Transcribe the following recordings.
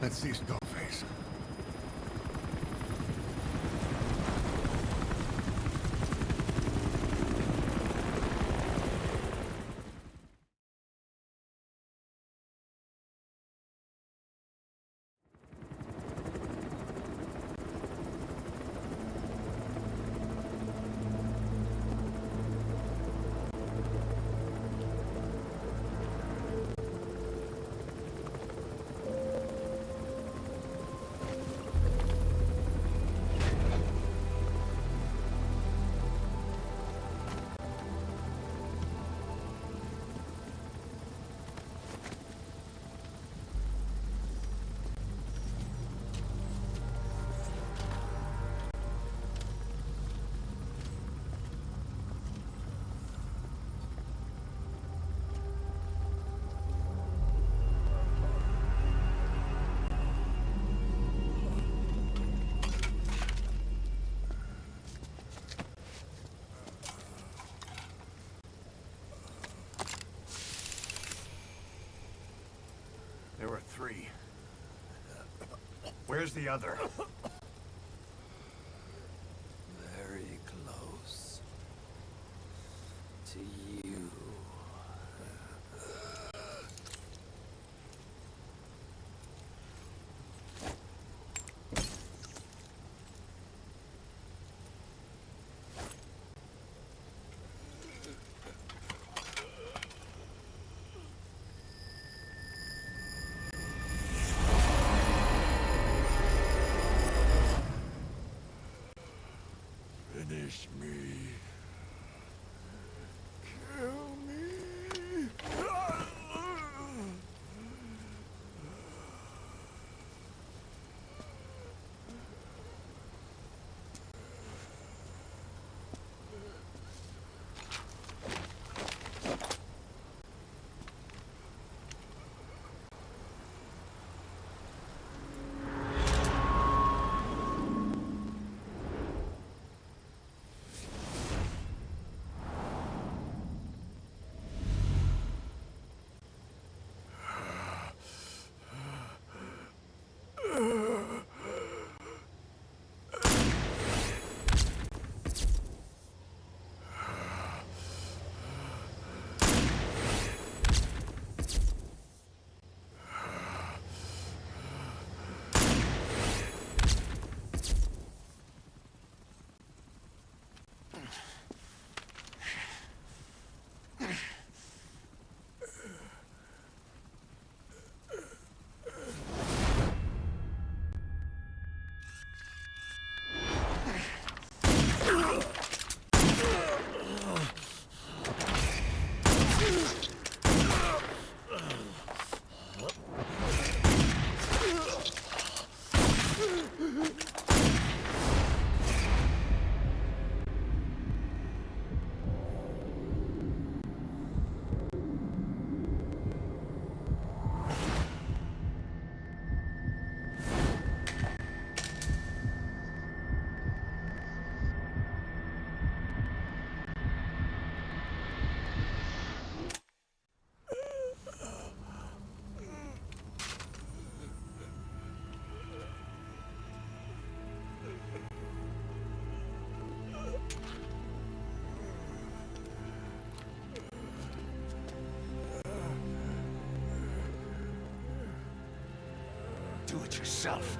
Let's see Skullface. There were 3. Where's the other? Very close to you. Finish me. Kill me. Do it yourself.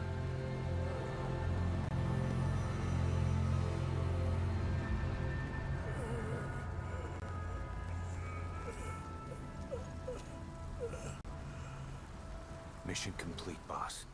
Mission complete, boss.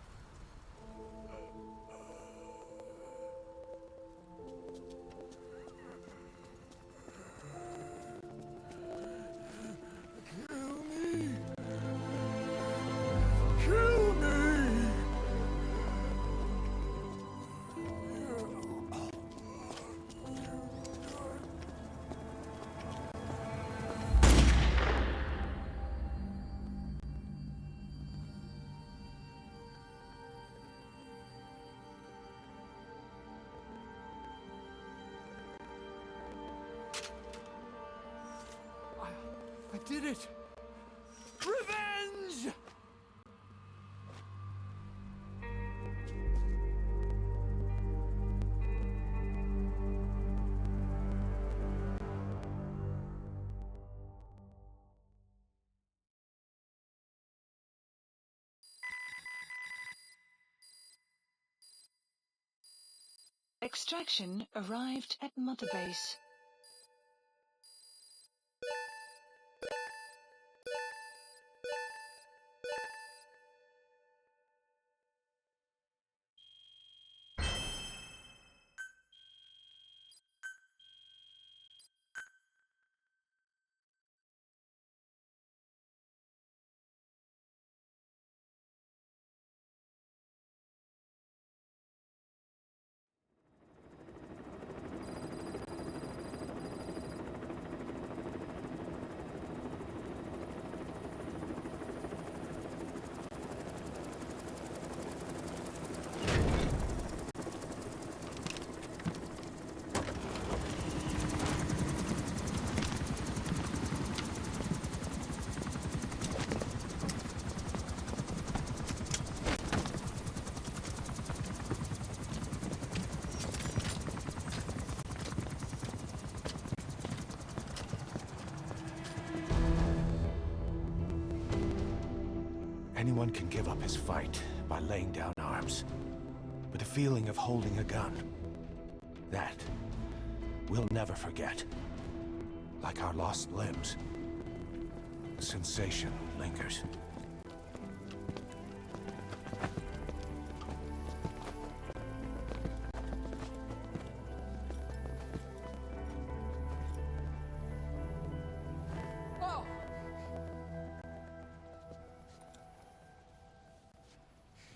I did it! Revenge! Extraction arrived at Mother Base. Anyone can give up his fight by laying down arms. But the feeling of holding a gun, that we'll never forget. Like our lost limbs, the sensation lingers.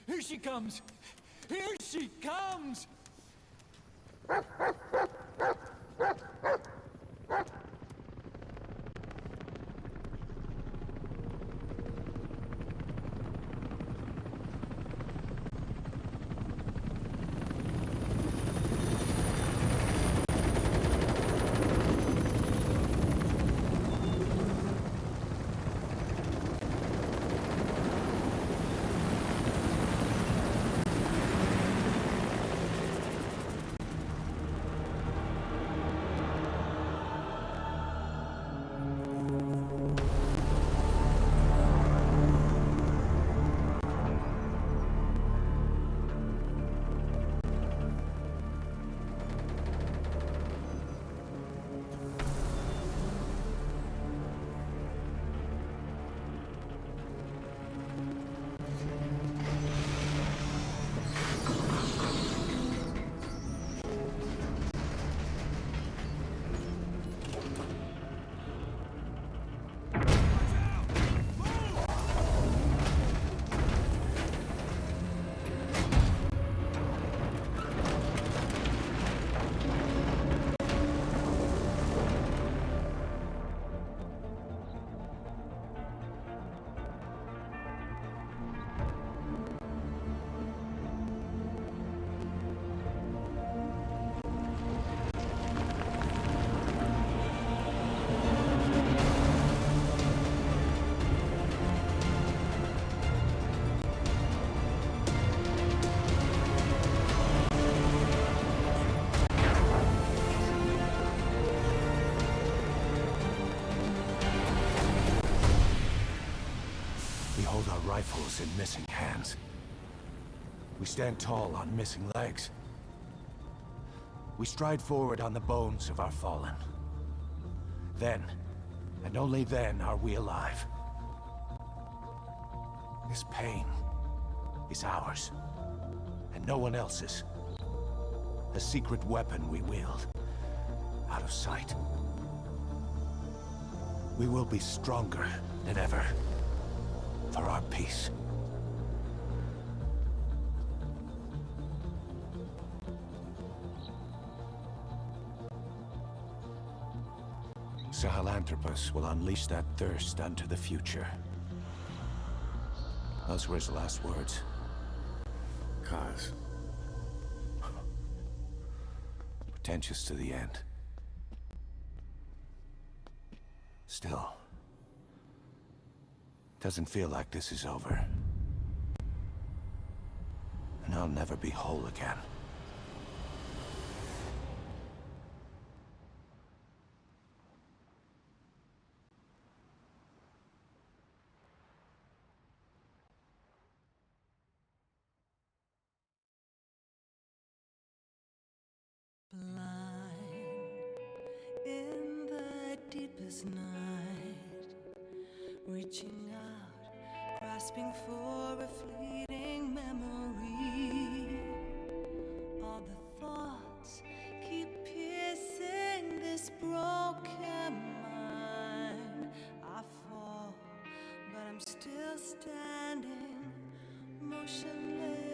Here she comes! Here she comes! We hold our rifles in missing hands. We stand tall on missing legs. We stride forward on the bones of our fallen. Then, and only then, are we alive. This pain is ours, and no one else's. A secret weapon we wield, out of sight. We will be stronger than ever, for our peace. Sahelanthropus will unleash that thirst unto the future. Those were his last words. Cause. Pretentious to the end. Still, doesn't feel like this is over. And I'll never be whole again. this night, reaching out, grasping for a fleeting memory. All the thoughts keep piercing this broken mind. I fall, but I'm still standing, motionless.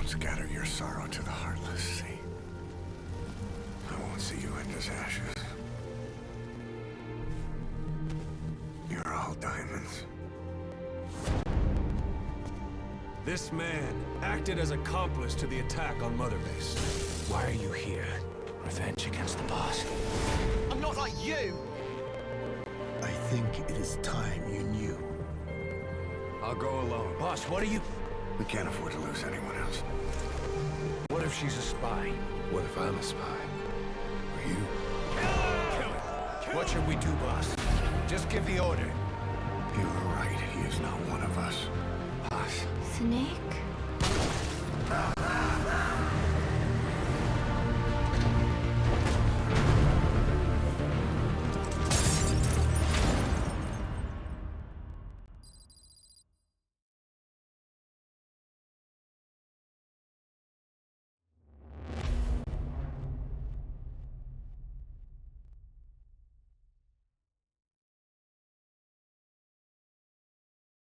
Scatter your sorrow to the heartless sea. I won't see you end as ashes. You're all diamonds. This man acted as accomplice to the attack on Mother Base. Why are you here? Revenge against the boss? I'm not like you! I think it is time you knew. I'll go alone. Boss, what are you... We can't afford to lose anyone else. What if she's a spy? What if I'm a spy? Or you? Kill him! What should we do, boss? Just give the order. You were right. He is not one of us. Boss. Snake?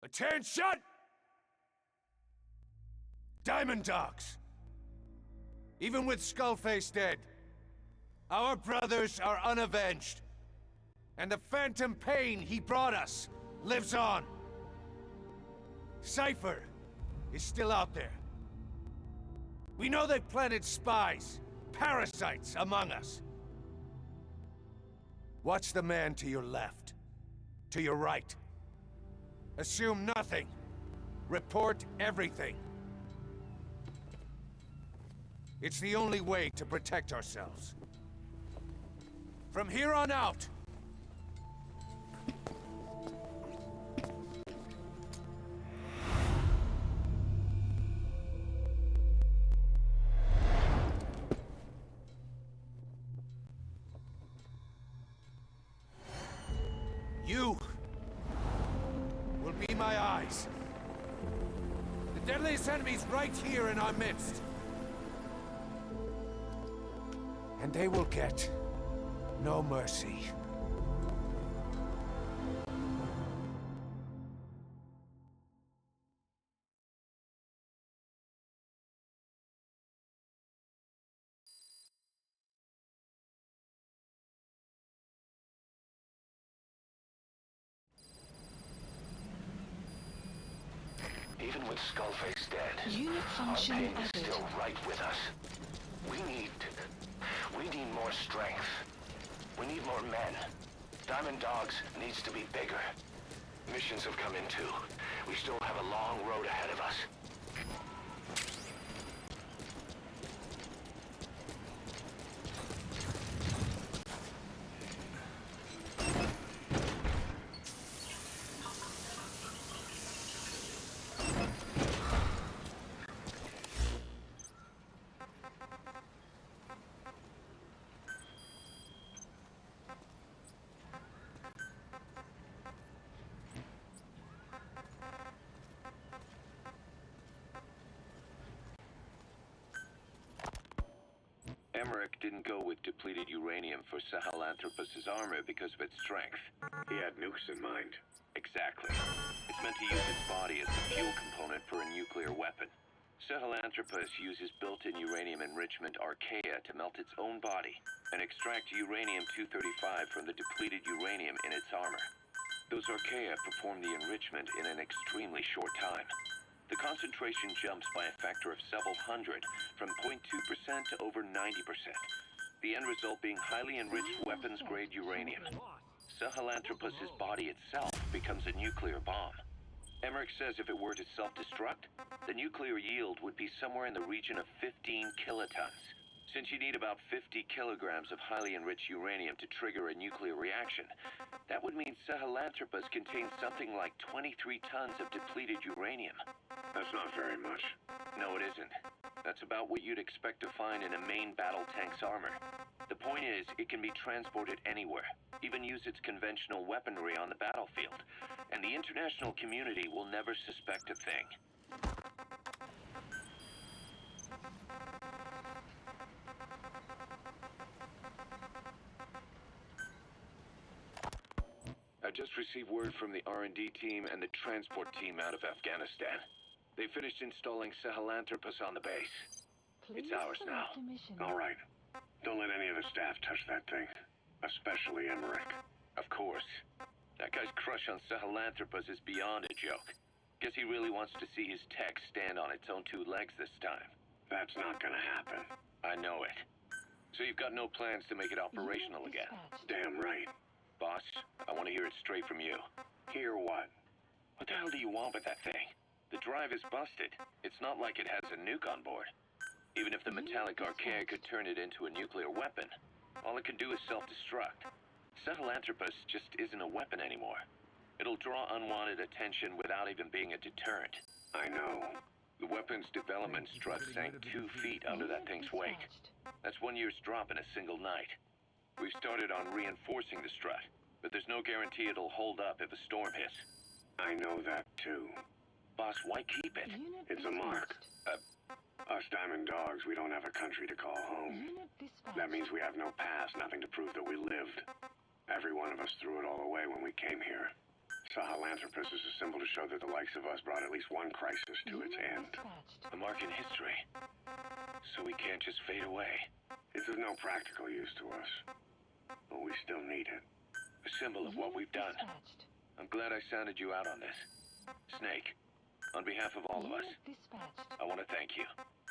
Attention! Diamond Dogs! Even with Skullface dead, our brothers are unavenged. And the phantom pain he brought us lives on. Cypher is still out there. We know they planted spies, parasites among us. Watch the man to your left, to your right. Assume nothing. Report everything. It's the only way to protect ourselves. From here on out, you will be my eyes. The deadliest enemy's right here in our midst. And they will get no mercy. Even with Skullface dead, Unit our function pain is added. still right with us. We need more strength. We need more men. Diamond Dogs needs to be bigger. Missions have come in too. We still have a long road ahead of us. Emmerich didn't go with depleted uranium for Sahelanthropus' armor because of its strength. He had nukes in mind. Exactly. It's meant to use its body as the fuel component for a nuclear weapon. Sahelanthropus uses built-in uranium enrichment archaea to melt its own body and extract uranium-235 from the depleted uranium in its armor. Those archaea perform the enrichment in an extremely short time. The concentration jumps by a factor of several hundred, from 0.2% to over 90%. The end result being highly enriched weapons-grade uranium. Sahelanthropus' body itself becomes a nuclear bomb. Emmerich says if it were to self-destruct, the nuclear yield would be somewhere in the region of 15 kilotons. Since you need about 50 kilograms of highly enriched uranium to trigger a nuclear reaction, that would mean Sahelanthropus contains something like 23 tons of depleted uranium. That's not very much. No, it isn't. That's about what you'd expect to find in a main battle tank's armor. The point is, it can be transported anywhere, even use its conventional weaponry on the battlefield, and the international community will never suspect a thing. I just received word from the R&D team and the transport team out of Afghanistan. They finished installing Sahelanthropus on the base. Please It's ours now. select a mission. All right. Don't let any of the staff touch that thing. Especially Emmerich. Of course. That guy's crush on Sahelanthropus is beyond a joke. Guess he really wants to see his tech stand on its own two legs this time. That's not gonna happen. I know it. So you've got no plans to make it operational Unit again? dispatched. Damn right. Boss, I want to hear it straight from you. Hear what? What the hell do you want with that thing? The drive is busted. It's not like it has a nuke on board. Even if the metallic archaea could turn it into a nuclear weapon, all it can do is self-destruct. Sahelanthropus just isn't a weapon anymore. It'll draw unwanted attention without even being a deterrent. I know. The weapons development strut sank 2 feet under that thing's wake. That's 1 year's drop in a single night. We've started on reinforcing the strut, but there's no guarantee it'll hold up if a storm hits. I know that too. Boss, why keep it? Unit It's a mark. dispatched. Us diamond dogs, we don't have a country to call home. Unit dispatched. That means we have no past, nothing to prove that we lived. Every one of us threw it all away when we came here. Sahelanthropus is a symbol to show that the likes of us brought at least one crisis to its Unit end. dispatched. A mark in history. So we can't just fade away. It's of no practical use to us. But we still need it. A symbol of what Unit we've done. dispatched. I'm glad I sounded you out on this. Snake, on behalf of all of us, Unit dispatched. I want to thank you.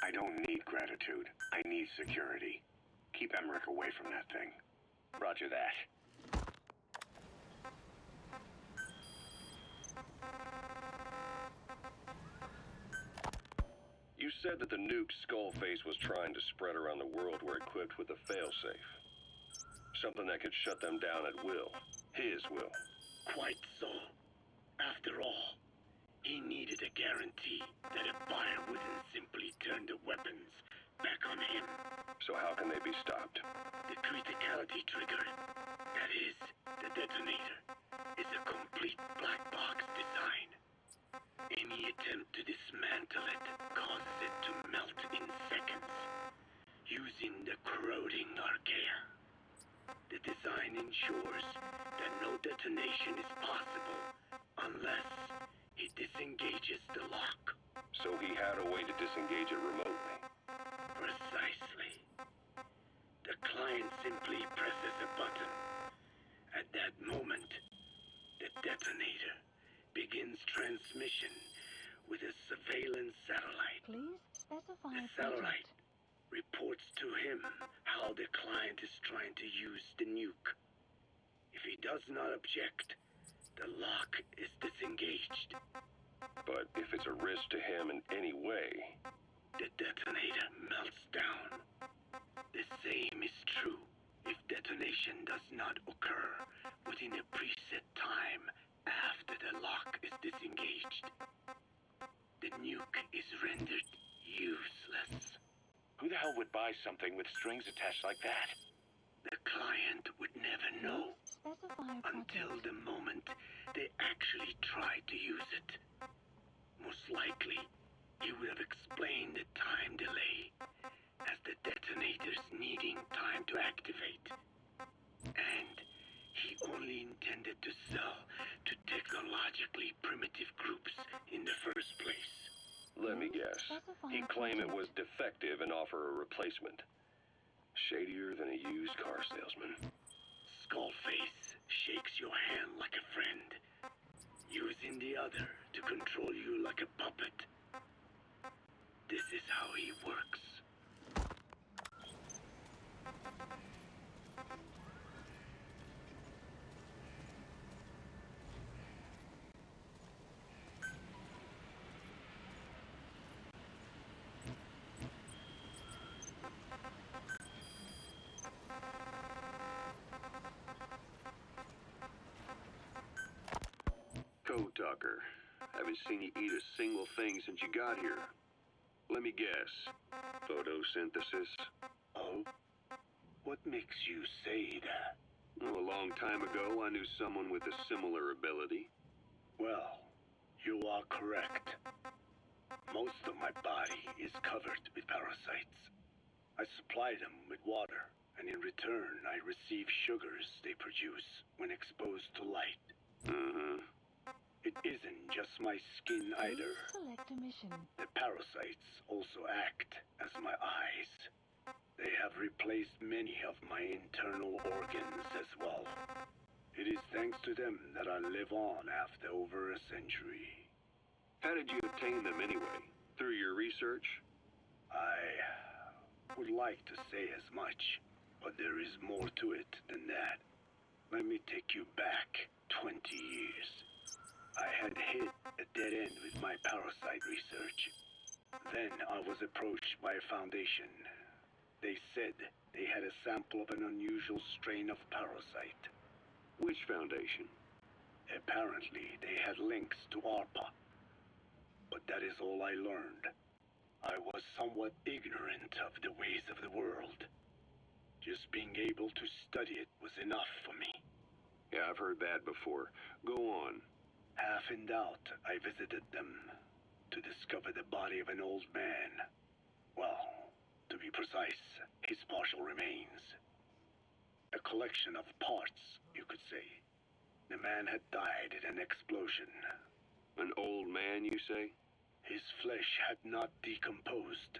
I don't need gratitude. I need security. Keep Emmerich away from that thing. Roger that. You said that the nuke Skullface was trying to spread around the world were equipped with a failsafe. Something that could shut them down at will. His will. Quite so. After all, he needed a guarantee that a buyer wouldn't simply turn the weapons back on him. So how can they be stopped? The criticality trigger, that is, the detonator, is a complete black box design. Any attempt to dismantle it causes it to melt in seconds, using the corroding archaea. The design ensures that no detonation is possible unless he disengages the lock. So he had a way to disengage it remotely. Precisely. The client simply presses a button. At that moment, the detonator begins transmission with a surveillance satellite. Please specify The a satellite project. reports to him how the client is trying to use the nuke. If he does not object, the lock is disengaged. But if it's a risk to him in any way, The detonator melts down. The same is true if detonation does not occur within a preset time after the lock is disengaged. The nuke is rendered useless. Who the hell would buy something with strings attached like that? The client would never know Specify a until project. the moment they actually try to use it. Most likely, he would have explained the time delay as the detonator's needing time to activate. And he only intended to sell to technologically primitive groups in the first place. let me guess. Specify He'd a claim it project. was defective and offer a replacement. Shadier than a used car salesman. Skullface shakes your hand like a friend, using the other to control you like a puppet. This is how he works. Code Talker. Haven't seen you eat a single thing since you got here. Let me guess. Photosynthesis? Oh? What makes you say that? Well, a long time ago, I knew someone with a similar ability. Well, you are correct. Most of my body is covered with parasites. I supply them with water, and in return I receive sugars they produce when exposed to light. Mm-hmm. It isn't just my skin either. Please select a mission. The parasites also act as my eyes. They have replaced many of my internal organs as well. It is thanks to them that I live on after over a century. How did you obtain them anyway? Through your research? I would like to say as much, but there is more to it than that. Let me take you back 20 years. I had hit a dead end with my parasite research. Then I was approached by a foundation. They said they had a sample of an unusual strain of parasite. Which foundation? Apparently, they had links to ARPA. But that is all I learned. I was somewhat ignorant of the ways of the world. Just being able to study it was enough for me. Yeah, I've heard that before. Go on. Half in doubt, I visited them to discover the body of an old man. Well, to be precise, his partial remains. A collection of parts, you could say. The man had died in an explosion. An old man, you say? His flesh had not decomposed.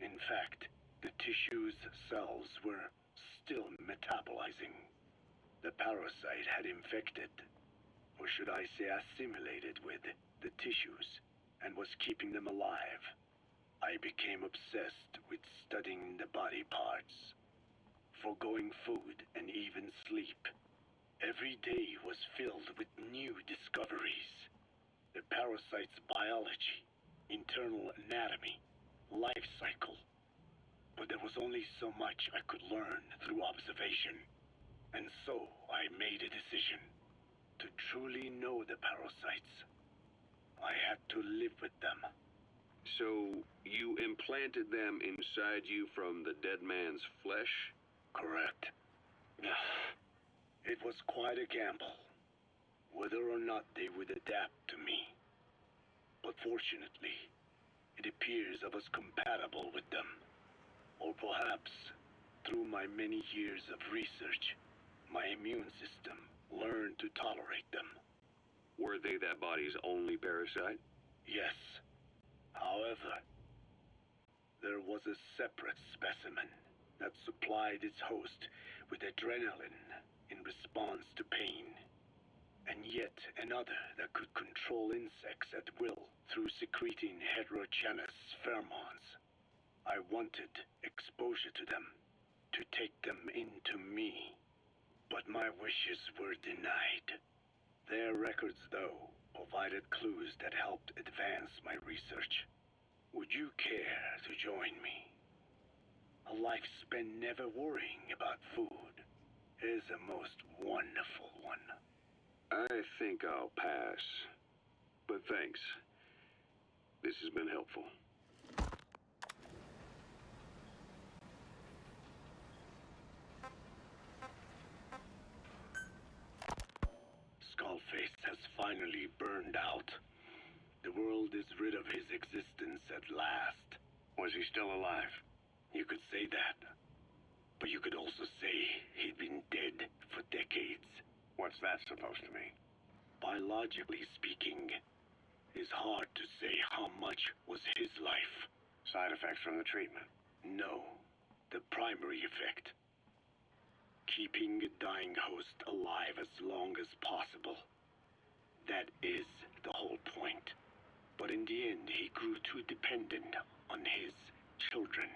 In fact, the tissue's cells were still metabolizing. The parasite had infected, or should I say assimilated with, the tissues, and was keeping them alive. I became obsessed with studying the body parts, foregoing food and even sleep. Every day was filled with new discoveries. The parasite's biology, internal anatomy, life cycle. But there was only so much I could learn through observation. And so I made a decision. To truly know the parasites, I had to live with them. So, you implanted them inside you from the dead man's flesh? Correct. It was quite a gamble, whether or not they would adapt to me. But fortunately, it appears I was compatible with them. Or perhaps, through my many years of research, my immune system learned to tolerate them. Were they that body's only parasite? Yes. However, there was a separate specimen that supplied its host with adrenaline in response to pain, and yet another that could control insects at will through secreting heterogeneous pheromones. I wanted exposure to them, to take them into me, but my wishes were denied. Their records, though, provided clues that helped advance my research. Would you care to join me? A life spent never worrying about food is a most wonderful one. I think I'll pass. But thanks. This has been helpful. Skullface has finally burned out. The world is rid of his existence at last. Was he still alive? You could say that. But you could also say he'd been dead for decades. What's that supposed to mean? Biologically speaking, it's hard to say how much was his life. Side effects from the treatment? No, the primary effect. Keeping a dying host alive as long as possible. That is the whole point. But in the end, he grew too dependent on his children.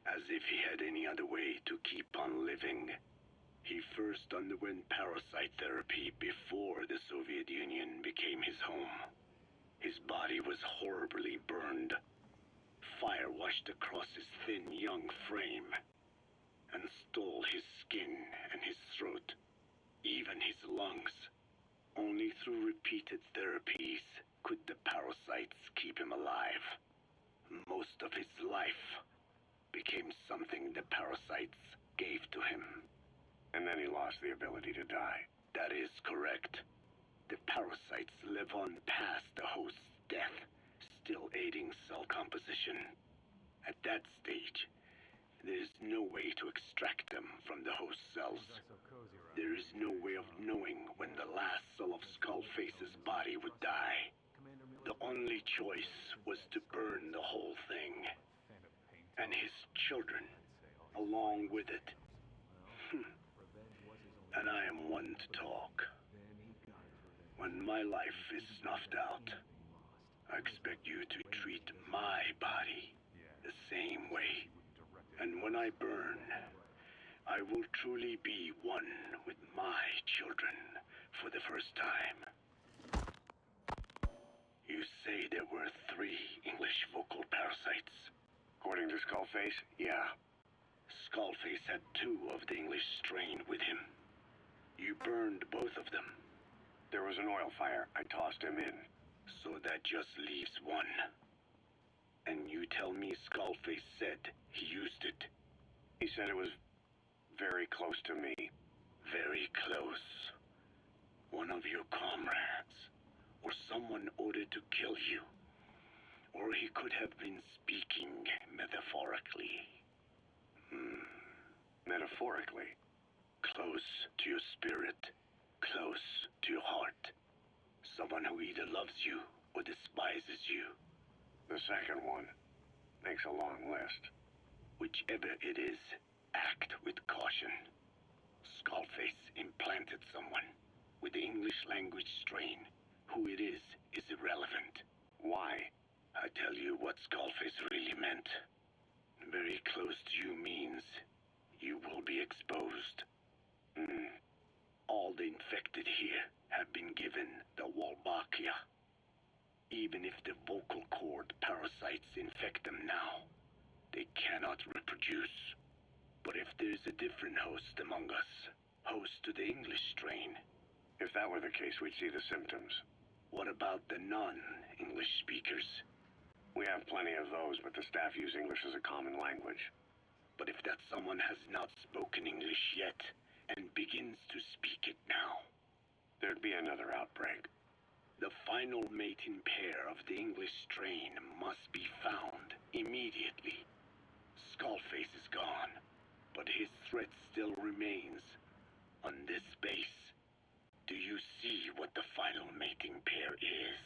As if he had any other way to keep on living. He first underwent parasite therapy before the Soviet Union became his home. His body was horribly burned. Fire washed across his thin young frame and stole his skin and his throat, even his lungs. Only through repeated therapies could the parasites keep him alive. Most of his life became something the parasites gave to him. And then he lost the ability to die. That is correct. The parasites live on past the host's death, still aiding cell composition. At that stage, There's no way to extract them from the host cells. There is no way of knowing when the last cell of Skullface's body would die. The only choice was to burn the whole thing. And his children, along with it. And I am one to talk. When my life is snuffed out, I expect you to treat my body the same way. And when I burn, I will truly be one with my children for the first time. You say there were 3 English vocal parasites. According to Skullface, yeah. Skullface had 2 of the English strain with him. You burned both of them. There was an oil fire. I tossed him in. So that just leaves 1. And you tell me Skullface said he used it. He said it was very close to me. Very close. One of your comrades. Or someone ordered to kill you. Or he could have been speaking metaphorically. Metaphorically? Close to your spirit. Close to your heart. Someone who either loves you or despises you. The second one makes a long list. Whichever it is, act with caution. Skullface implanted someone with the English language strain. Who it is irrelevant. Why? I tell you what Skullface really meant. Very close to you means you will be exposed. All the infected here have been given the Wolbachia. Even if the vocal cord parasites infect them now, they cannot reproduce. But if there's a different host among us, host to the English strain. If that were the case, we'd see the symptoms. What about the non-English speakers? We have plenty of those, but the staff use English as a common language. But if that someone has not spoken English yet, and begins to speak it now, there'd be another outbreak. The final mating pair of the English strain must be found immediately. Skullface is gone, but his threat still remains. On this base, do you see what the final mating pair is?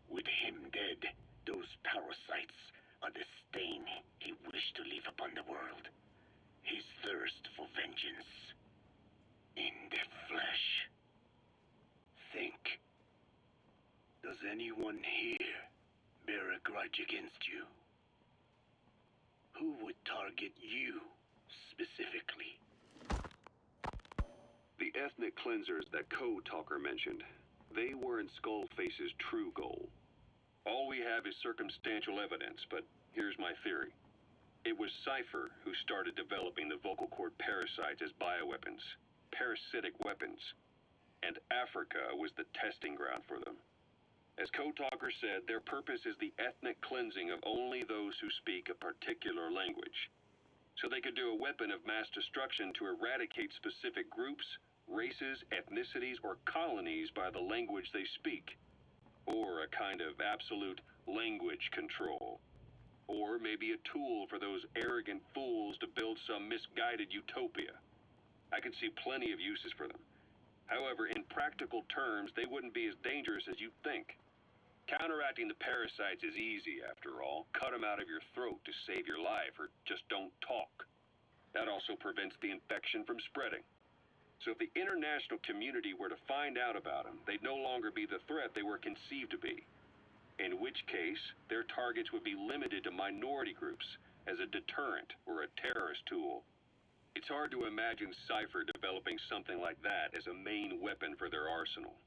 With him dead, those parasites are the stain he wished to leave upon the world. His thirst for vengeance. In the flesh. Think. Does anyone here bear a grudge against you? Who would target you, specifically? The ethnic cleansers that Code Talker mentioned, they weren't Skullface's true goal. All we have is circumstantial evidence, but here's my theory. It was Cypher who started developing the vocal cord parasites as bioweapons, parasitic weapons, and Africa was the testing ground for them. As Code Talker said, their purpose is the ethnic cleansing of only those who speak a particular language. So they could do a weapon of mass destruction to eradicate specific groups, races, ethnicities, or colonies by the language they speak. Or a kind of absolute language control. Or maybe a tool for those arrogant fools to build some misguided utopia. I can see plenty of uses for them. However, in practical terms, they wouldn't be as dangerous as you'd think. Counteracting the parasites is easy, after all. Cut them out of your throat to save your life, or just don't talk. That also prevents the infection from spreading. So if the international community were to find out about them, they'd no longer be the threat they were conceived to be. In which case, their targets would be limited to minority groups as a deterrent or a terrorist tool. It's hard to imagine Cypher developing something like that as a main weapon for their arsenal.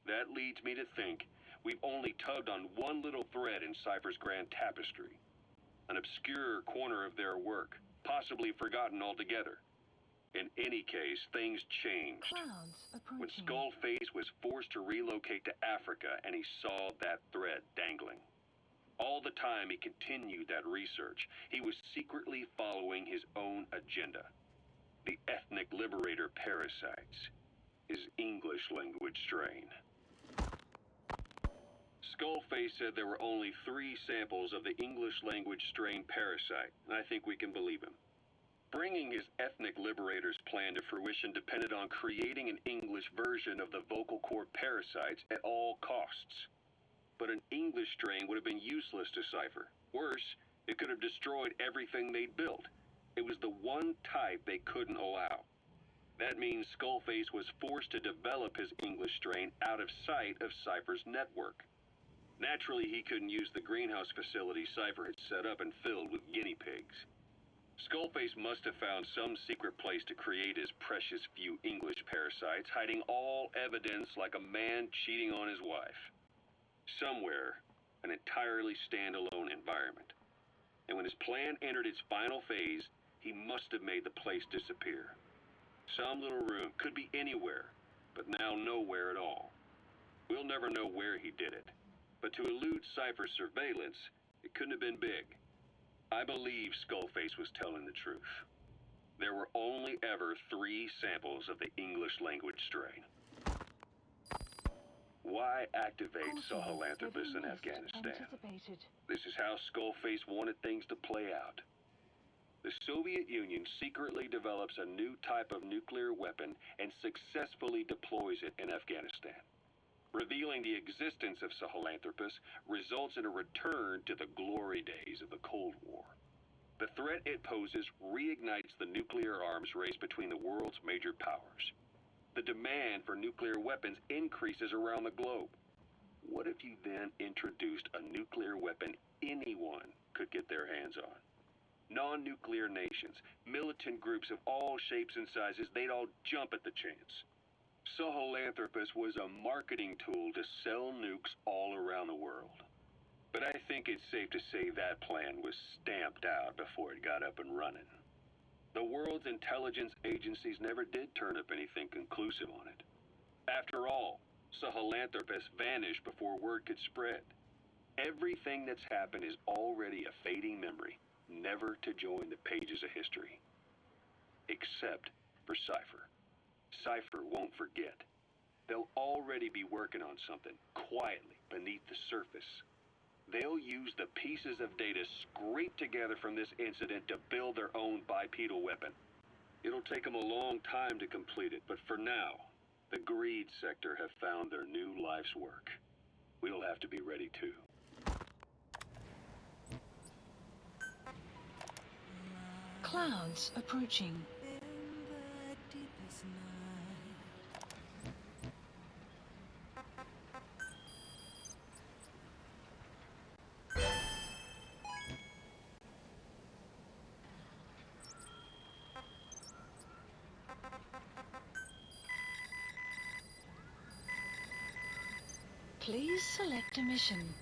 That leads me to think we've only tugged on one little thread in Cypher's grand tapestry. An obscure corner of their work, possibly forgotten altogether. In any case, things changed. Clouds approaching. When Skullface was forced to relocate to Africa and he saw that thread dangling. All the time he continued that research, he was secretly following his own agenda. The ethnic liberator parasites, his English language strain. Skullface said there were only 3 samples of the English language strain parasite, and I think we can believe him. Bringing his ethnic liberator's plan to fruition depended on creating an English version of the vocal cord parasites at all costs. But an English strain would have been useless to Cypher. Worse, it could have destroyed everything they'd built. It was the one type they couldn't allow. That means Skullface was forced to develop his English strain out of sight of Cypher's network. Naturally, he couldn't use the greenhouse facility Cypher had set up and filled with guinea pigs. Skullface must have found some secret place to create his precious few English parasites, hiding all evidence like a man cheating on his wife. Somewhere, an entirely standalone environment. And when his plan entered its final phase, he must have made the place disappear. Some little room, could be anywhere, but now nowhere at all. We'll never know where he did it. But to elude Cypher's surveillance, it couldn't have been big. I believe Skullface was telling the truth. There were only ever 3 samples of the English language strain. Why activate Sahelanthropus in Afghanistan? This is how Skullface wanted things to play out. The Soviet Union secretly develops a new type of nuclear weapon and successfully deploys it in Afghanistan. Revealing the existence of Sahelanthropus results in a return to the glory days of the Cold War. The threat it poses reignites the nuclear arms race between the world's major powers. The demand for nuclear weapons increases around the globe. What if you then introduced a nuclear weapon anyone could get their hands on? Non-nuclear nations, militant groups of all shapes and sizes, they'd all jump at the chance. Sahelanthropus was a marketing tool to sell nukes all around the world. But I think it's safe to say that plan was stamped out before it got up and running. The world's intelligence agencies never did turn up anything conclusive on it. After all, Sahelanthropus vanished before word could spread. Everything that's happened is already a fading memory, never to join the pages of history. Except for Cypher. Cypher won't forget. They'll already be working on something, quietly, beneath the surface. They'll use the pieces of data scraped together from this incident to build their own bipedal weapon. It'll take them a long time to complete it, but for now, the greed sector have found their new life's work. We'll have to be ready too. Clouds approaching. In the deepest night. Please select a mission.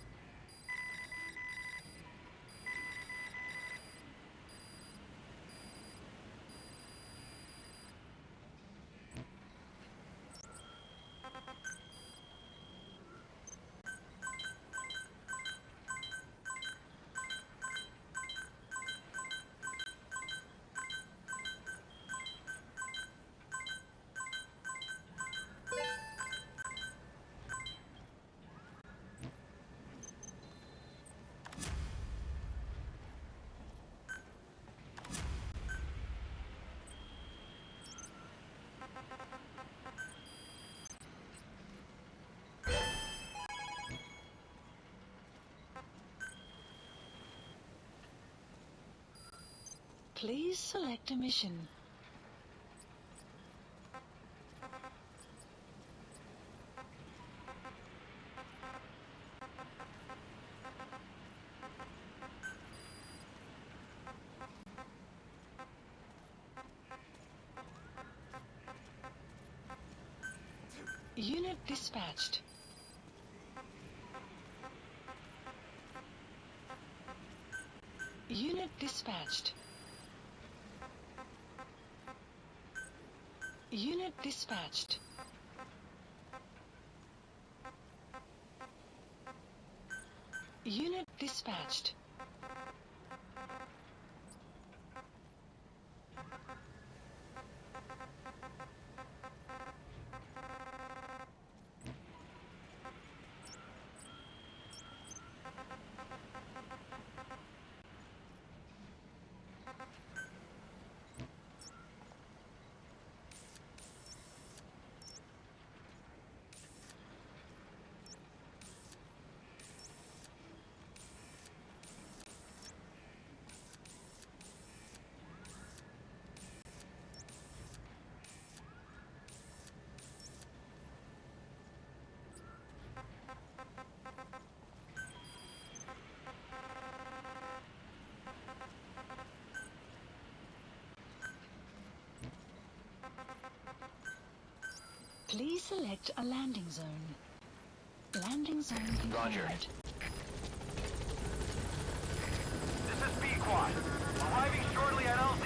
Please select a mission. Unit dispatched. Unit dispatched. Unit dispatched. Unit dispatched. Please select a landing zone. Landing zone confirmed. Roger. This is B-Quad. Arriving shortly at LZ.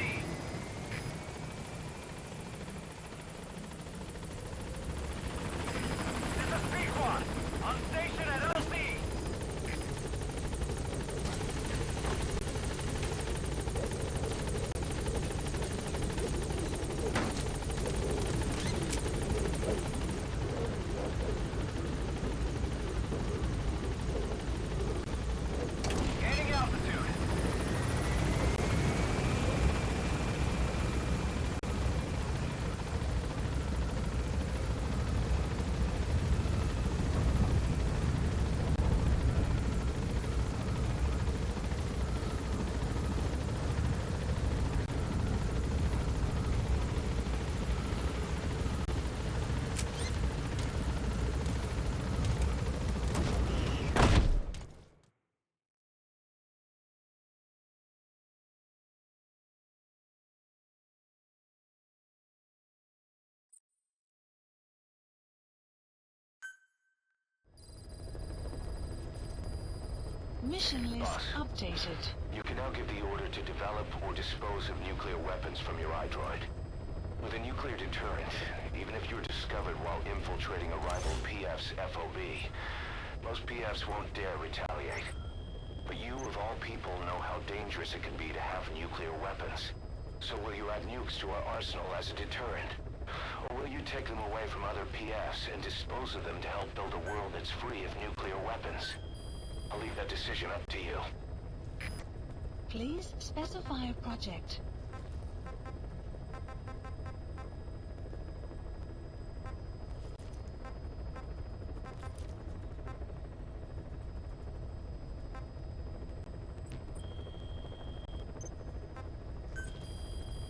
This is B-Quad. On station at LZ. Gaining altitude. Mission list updated. You can now give the order to develop or dispose of nuclear weapons from your iDroid. With a nuclear deterrent, even if you're discovered while infiltrating a rival PF's FOB, most PFs won't dare retaliate. But you, of all people, know how dangerous it can be to have nuclear weapons. So will you add nukes to our arsenal as a deterrent? Or will you take them away from other PFs and dispose of them to help build a world that's free of nuclear weapons? I'll leave that decision up to you. Please specify a project.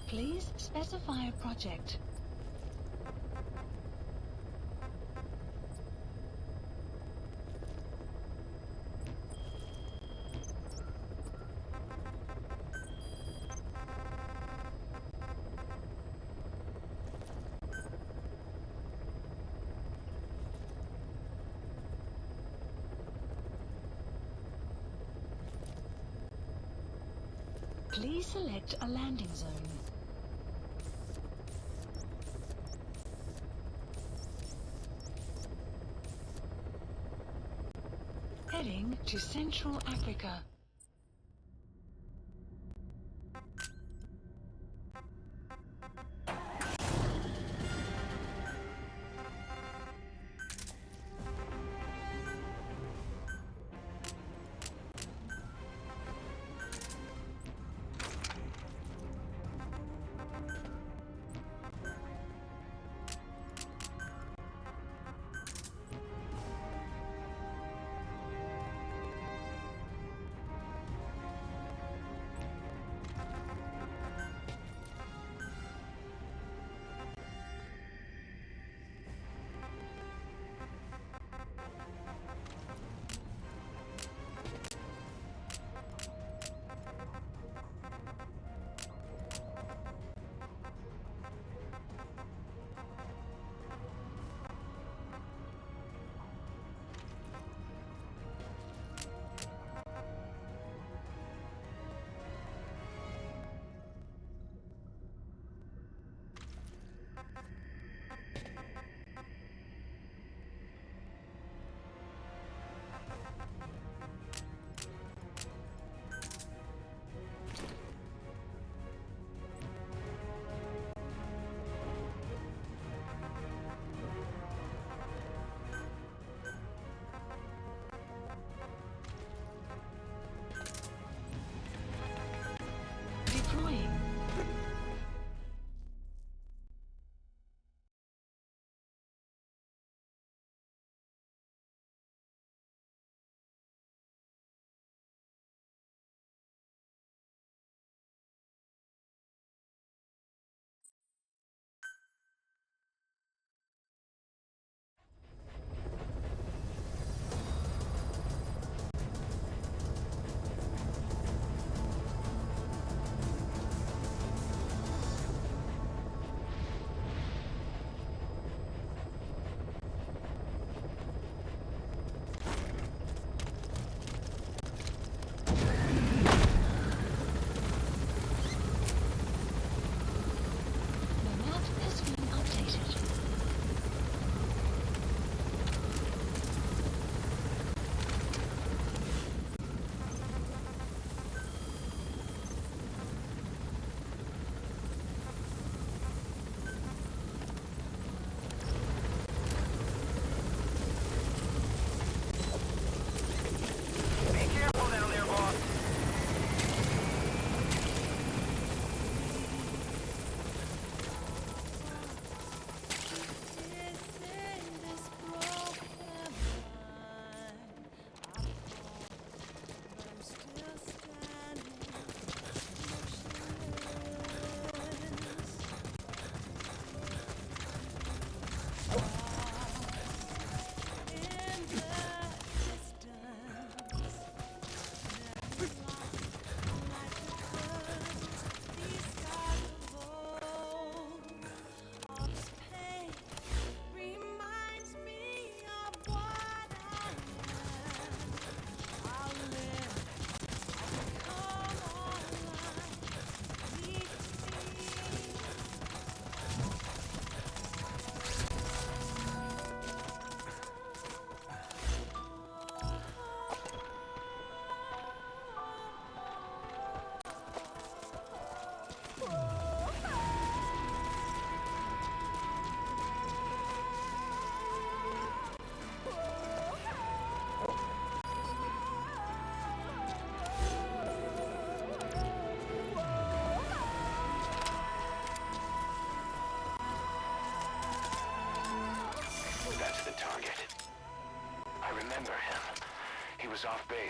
Please specify a project. Please select a landing zone. Heading to Central Africa.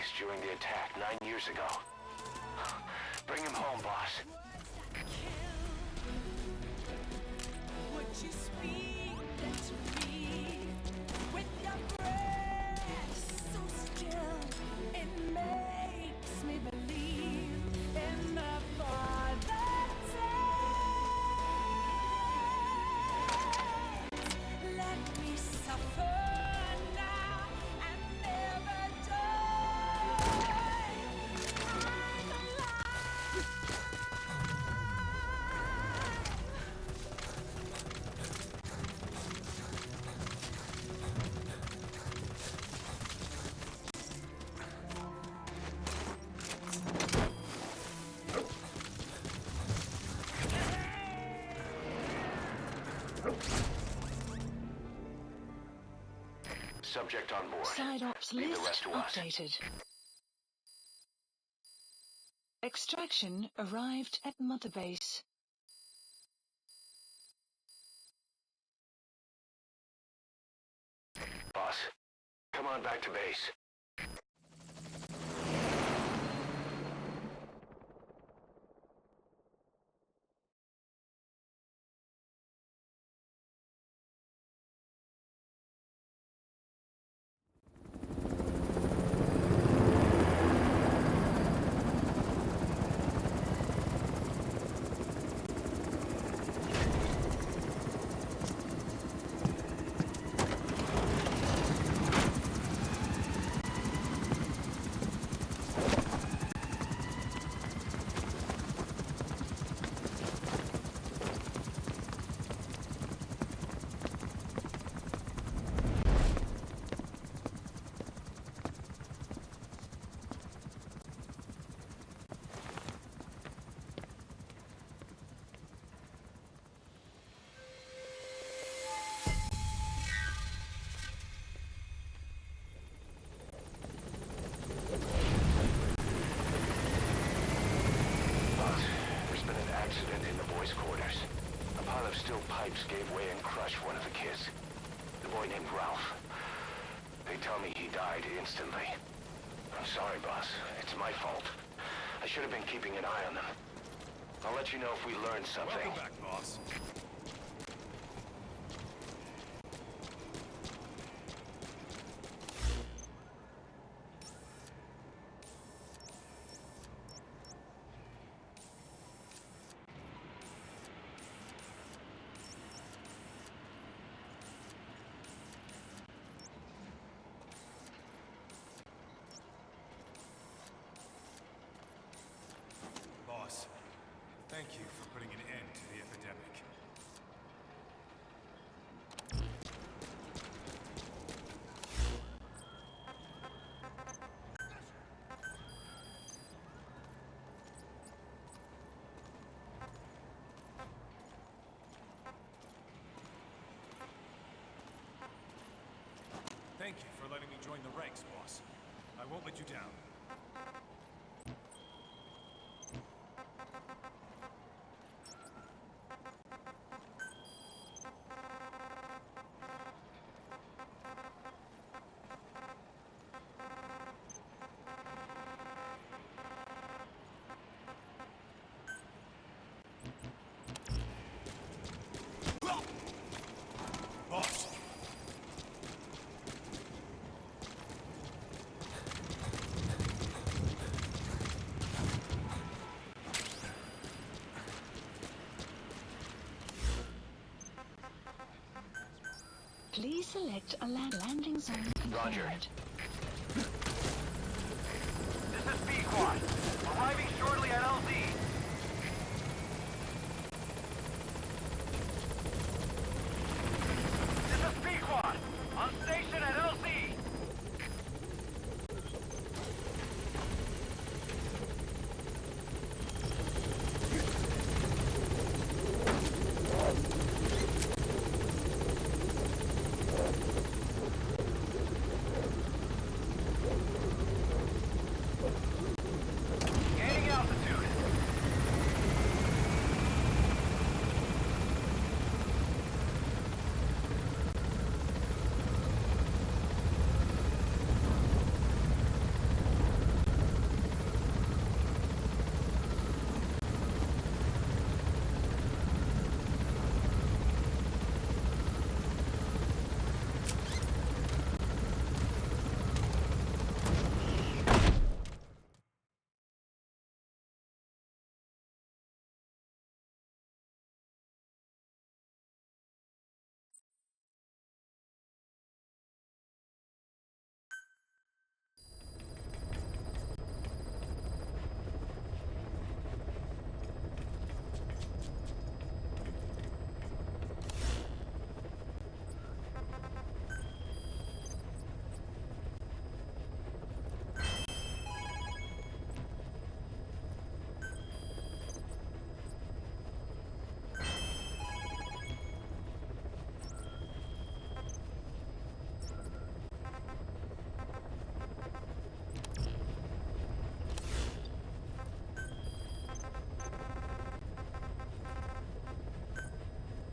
base during the attack 9 years ago. Bring him home, boss. Would you speak to me with your breath so still? It makes me believe in the Father's hands. Let me suffer now and never die. I'm alive. Subject on board. Side ops Leave the list rest to us. updated. Extraction arrived at Mother Base. Boss, come on back to base. Accident in the boys' quarters. A pile of steel pipes gave way and crushed one of the kids. The boy named Ralph. They tell me he died instantly. I'm sorry, boss. It's my fault. I should have been keeping an eye on them. I'll let you know if we learn something. Welcome back, boss. Boss, thank you for putting an end to the epidemic. Thank you for letting me join the ranks, boss. I won't let you down. Boss! Please select a landing zone confirmed. Roger. This is B-Quad. Arriving shortly at LZ. This is B-Quad. On station at LZ.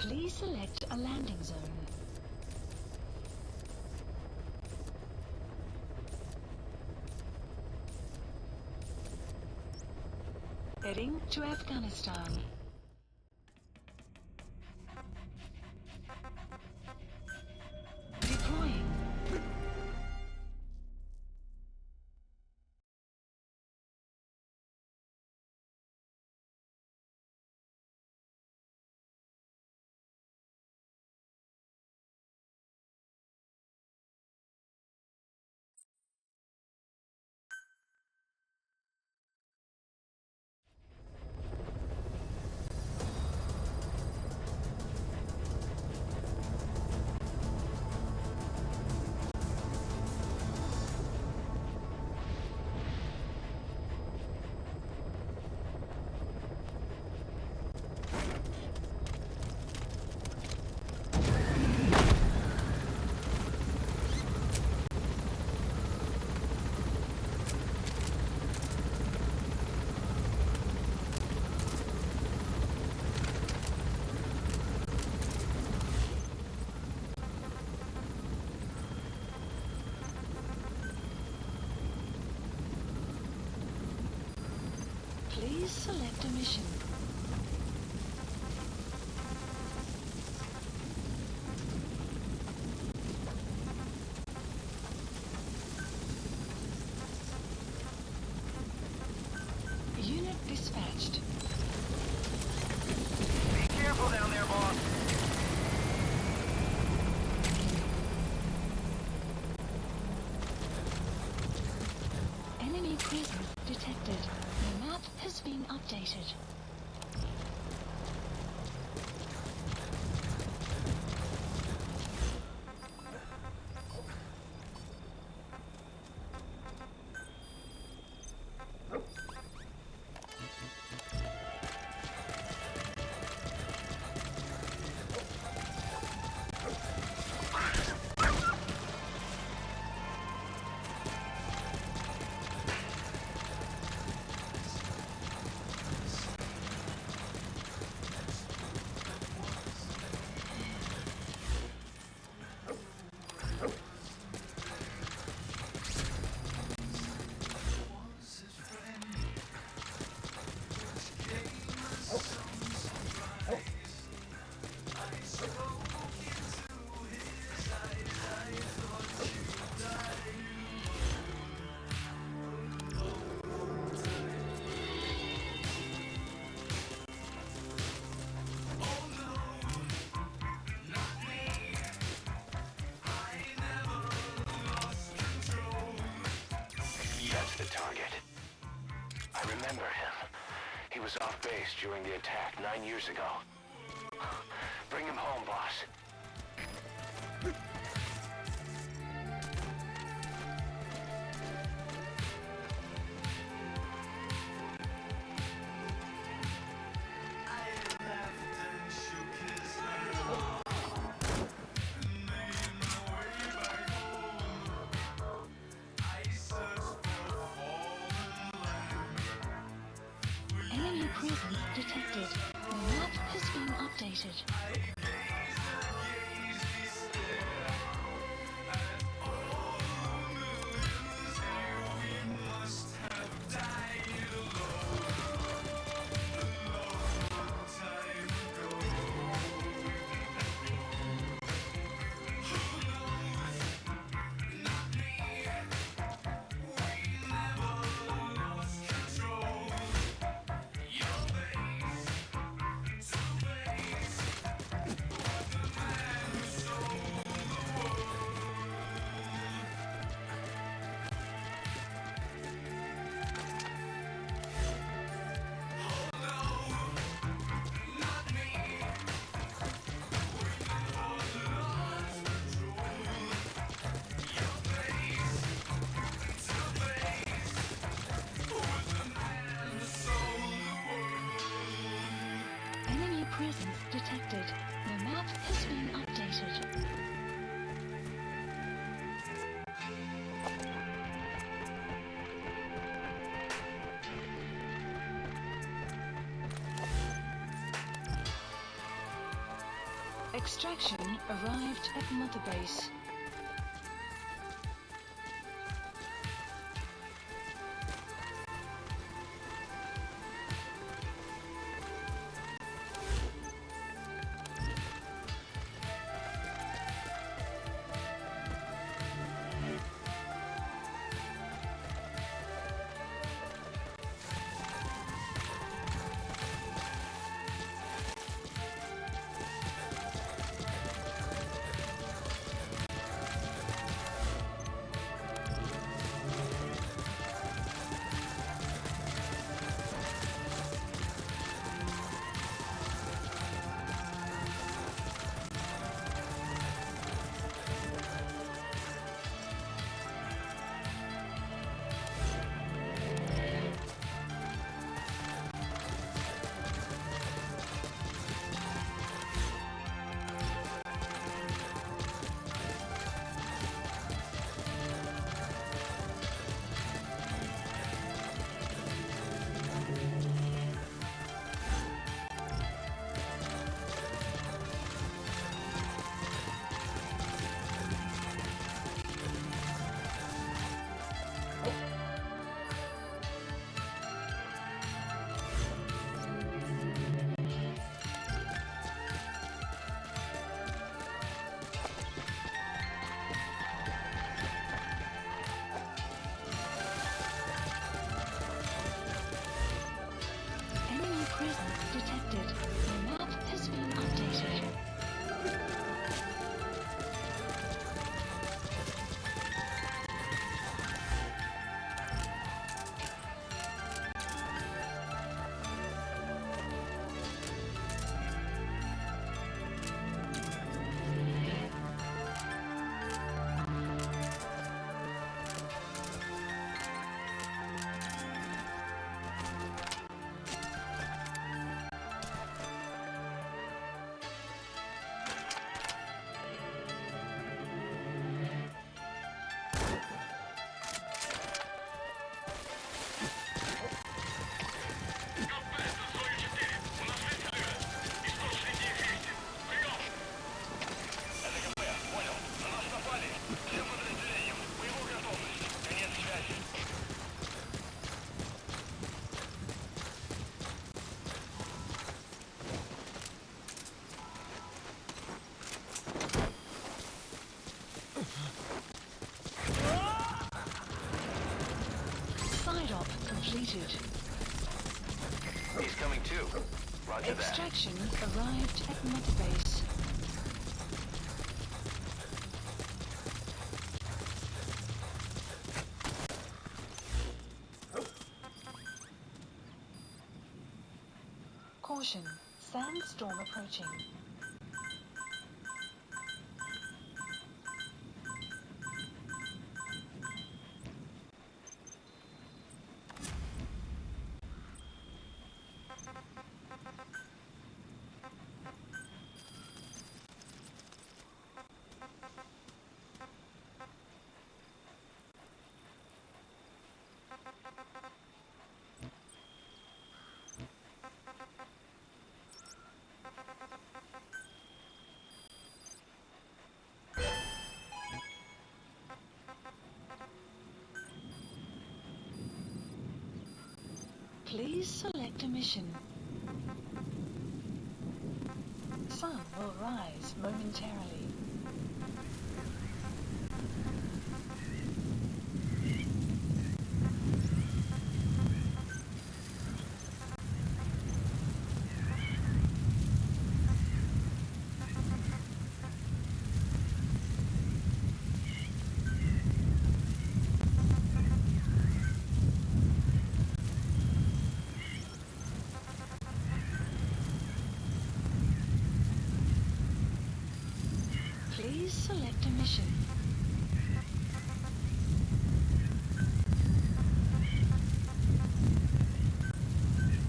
Please select a landing zone. Heading to Afghanistan. Deploying. Please select a mission. Unit dispatched. Be careful down there, boss. Enemy presence detected. The map has been updated. That's the target. I remember him. He was off base during the attack 9 years ago. Bring him home, boss. Enemy presence detected. The map has been updated. Enemy presence detected. The map has been updated. Extraction arrived at Mother Base. Detected. The map has been updated. Completed. He's coming too. Roger that. Extraction arrived at Mother Base. Caution, sandstorm approaching. Please select a mission. Sun will rise momentarily. Please select a mission.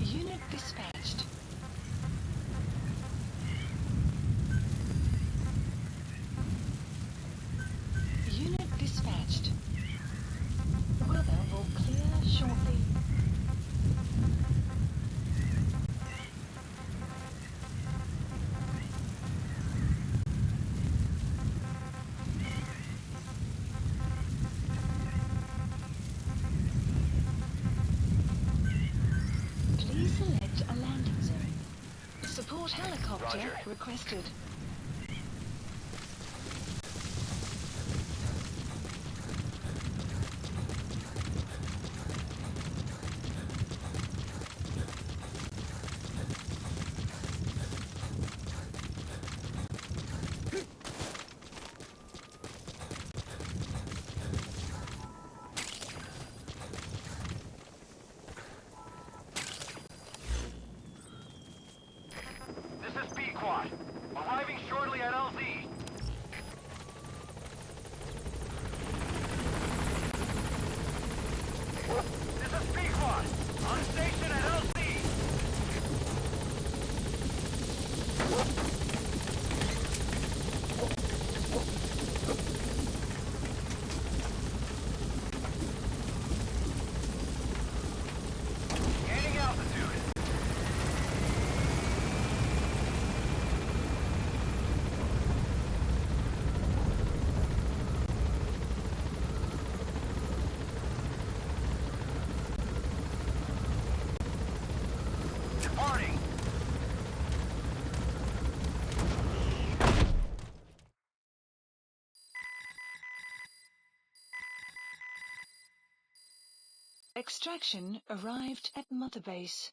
Unit dispatched. Unit dispatched. Weather will clear shortly. Support helicopter Roger. requested. This is B-Quad. Arriving shortly at LZ. This is B-Quad. On station at LZ. Gaining altitude. Departing. Extraction arrived at Mother Base.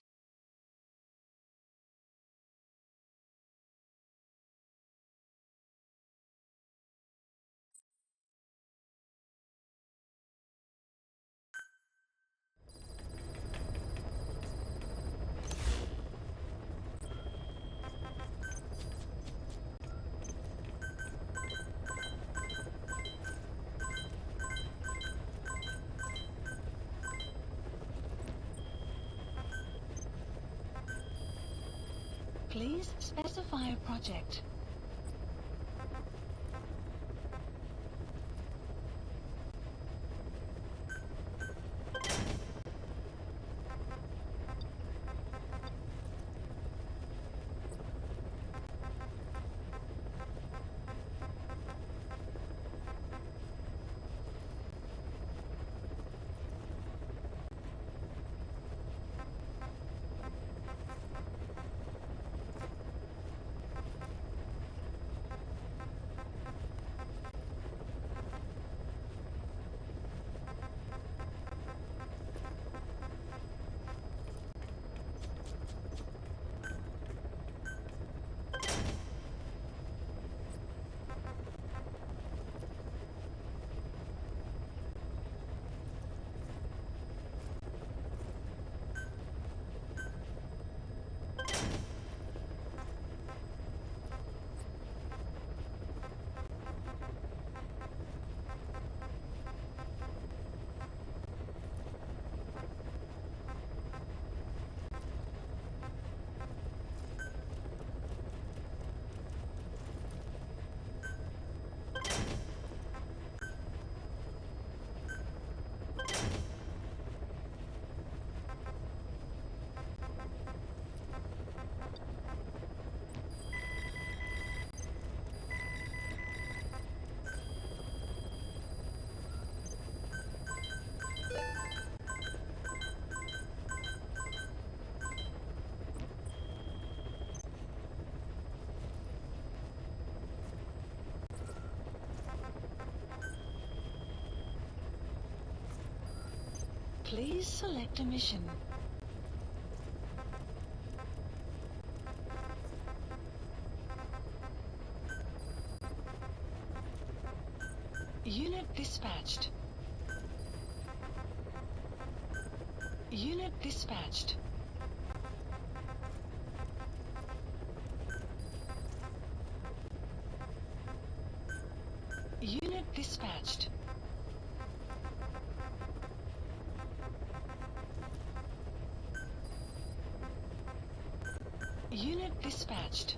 Please specify a project. Please select a mission. Unit dispatched. Unit dispatched. Unit dispatched. Unit dispatched.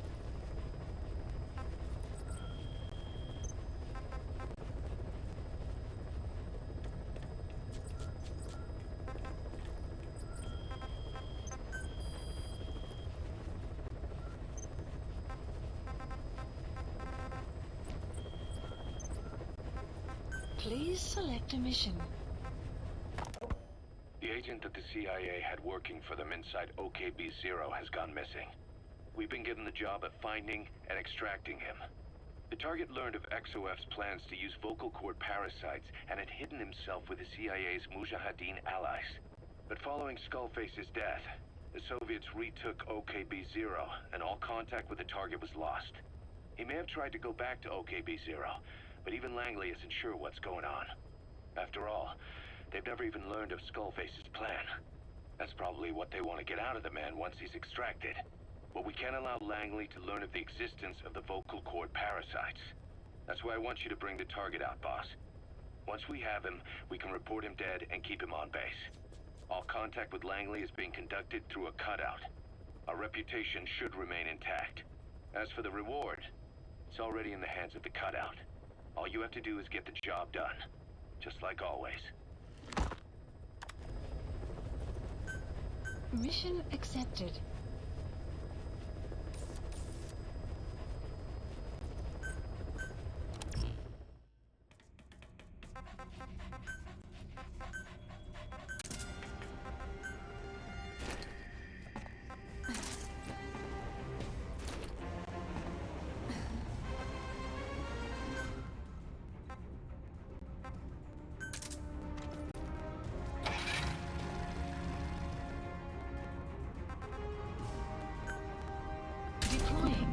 Please select a mission. The agent that the CIA had working for them inside OKB-0 has gone missing. We've been given the job of finding and extracting him. The target learned of XOF's plans to use vocal cord parasites and had hidden himself with the CIA's Mujahideen allies. But following Skullface's death, the Soviets retook OKB-0, and all contact with the target was lost. He may have tried to go back to OKB-0, but even Langley isn't sure what's going on. After all, they've never even learned of Skullface's plan. That's probably what they want to get out of the man once he's extracted. But we can't allow Langley to learn of the existence of the vocal cord parasites. That's why I want you to bring the target out, boss. Once we have him, we can report him dead and keep him on base. All contact with Langley is being conducted through a cutout. Our reputation should remain intact. As for the reward, it's already in the hands of the cutout. All you have to do is get the job done. Just like always. Mission accepted. Deploying.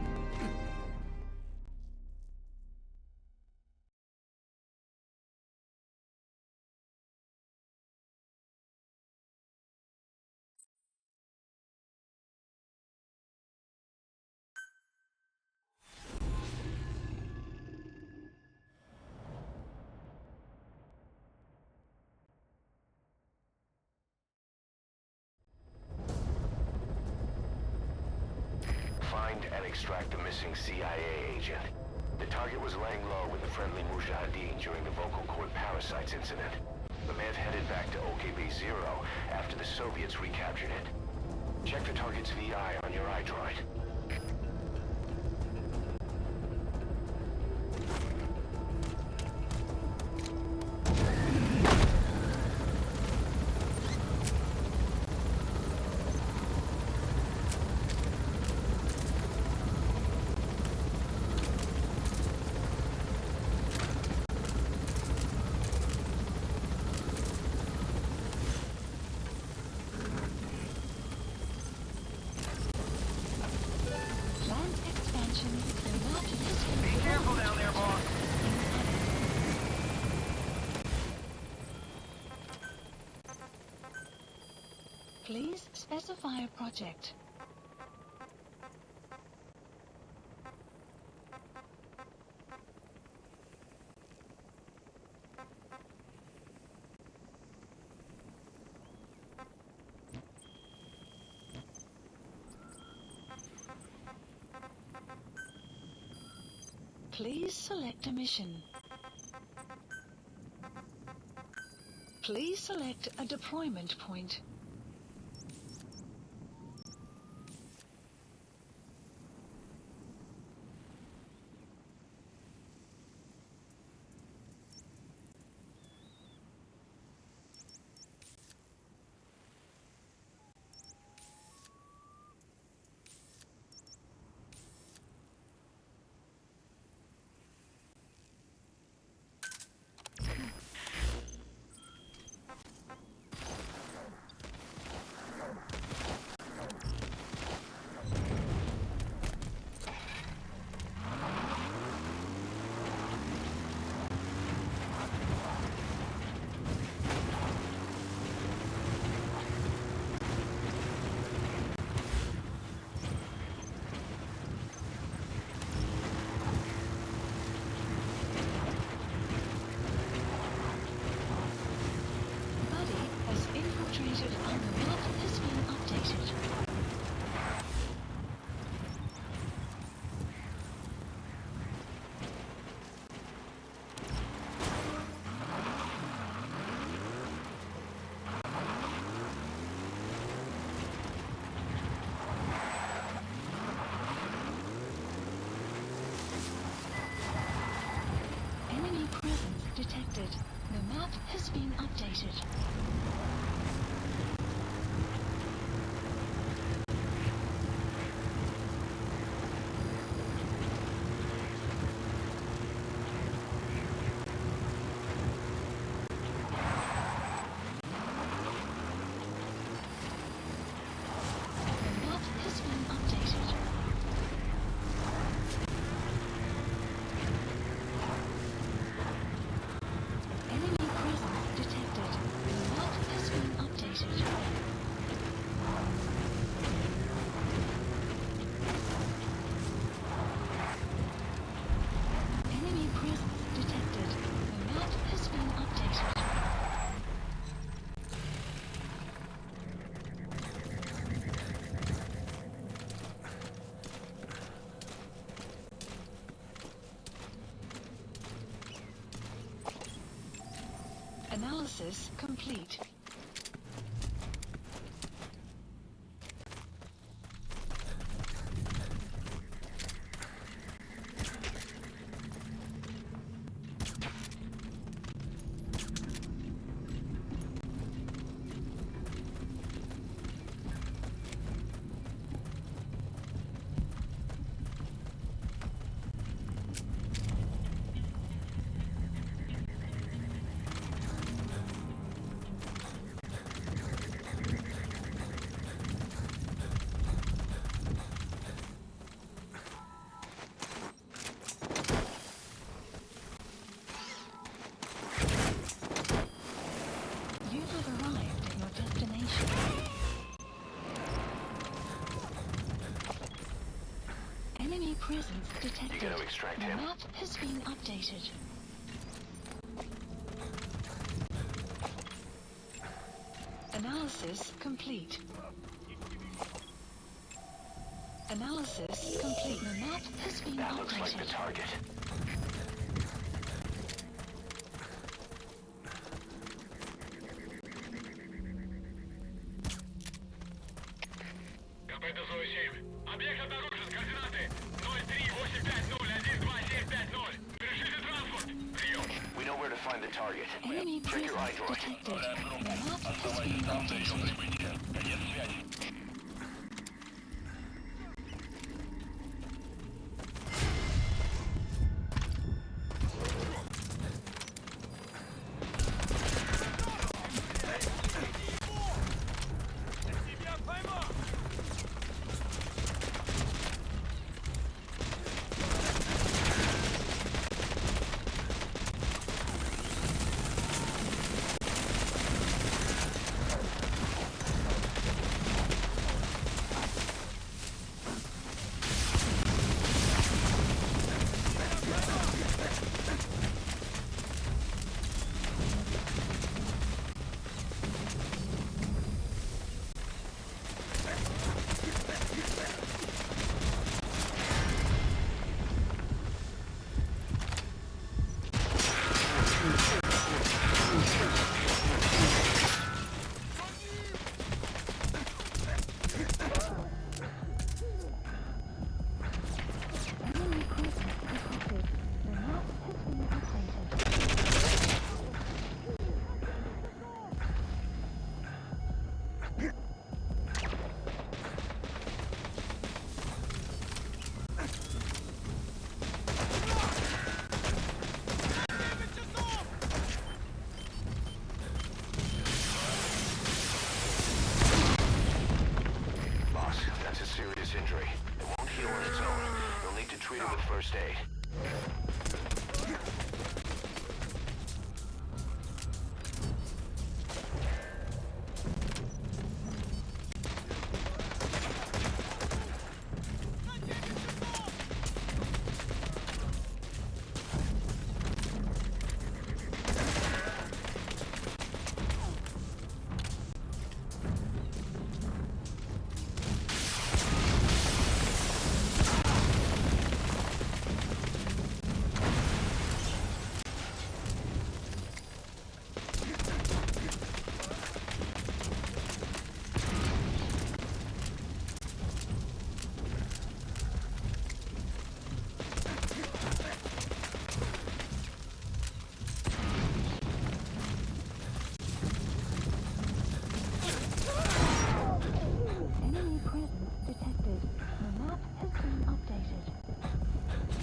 Find and extract the missing CIA agent. The target was laying low with the friendly Mujahideen during the vocal cord parasites incident. But may have headed back to OKB-0 after the Soviets recaptured it. Check the target's VI on your iDroid. Plant expansion. The map has been Be careful down there, boss. Please specify a project. Please select a mission. Please select a deployment point. detected. The map has been updated. Analysis complete. Enemy presence detected. You gotta extract The him. map has been updated. Analysis complete. Analysis complete. The map has been That updated. looks like the target. Объект обнаружен. Координаты 03-850-12750. Бережите транспорт. Прием. We know where to find the target. Enemy Check your presence iDroid. detected. The map has been updated. Конец связи. Enemy presence detected. The map has been updated. Boss, that's a serious injury. It won't heal on its own. You'll need to treat it with first aid. Enemy presence detected. The map has been updated.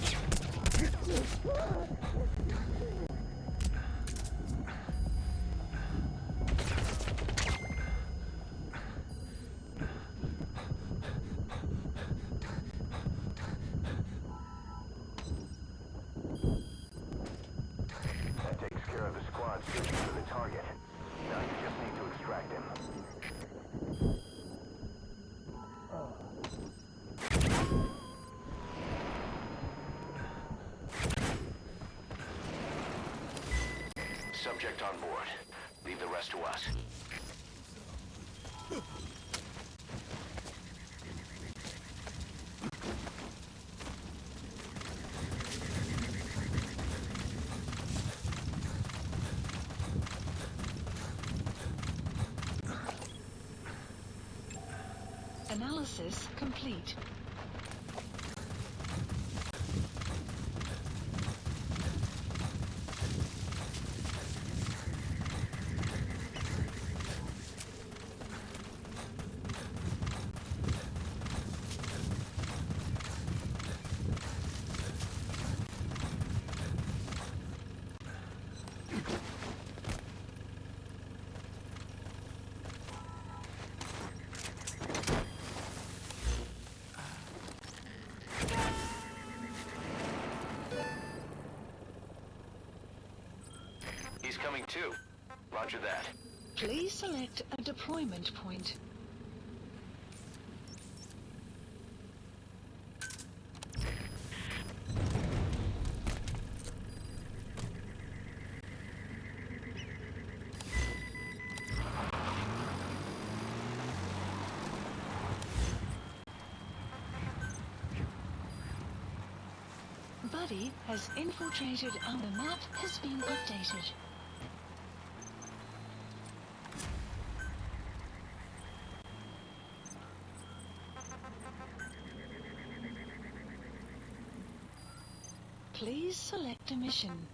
That takes care of the squad searching for the target. Now you just need to extract him. Subject on board. Leave the rest to us. Analysis complete. He's coming too. Roger that. Please select a deployment point. Buddy has infiltrated our map has been updated. Please select a mission.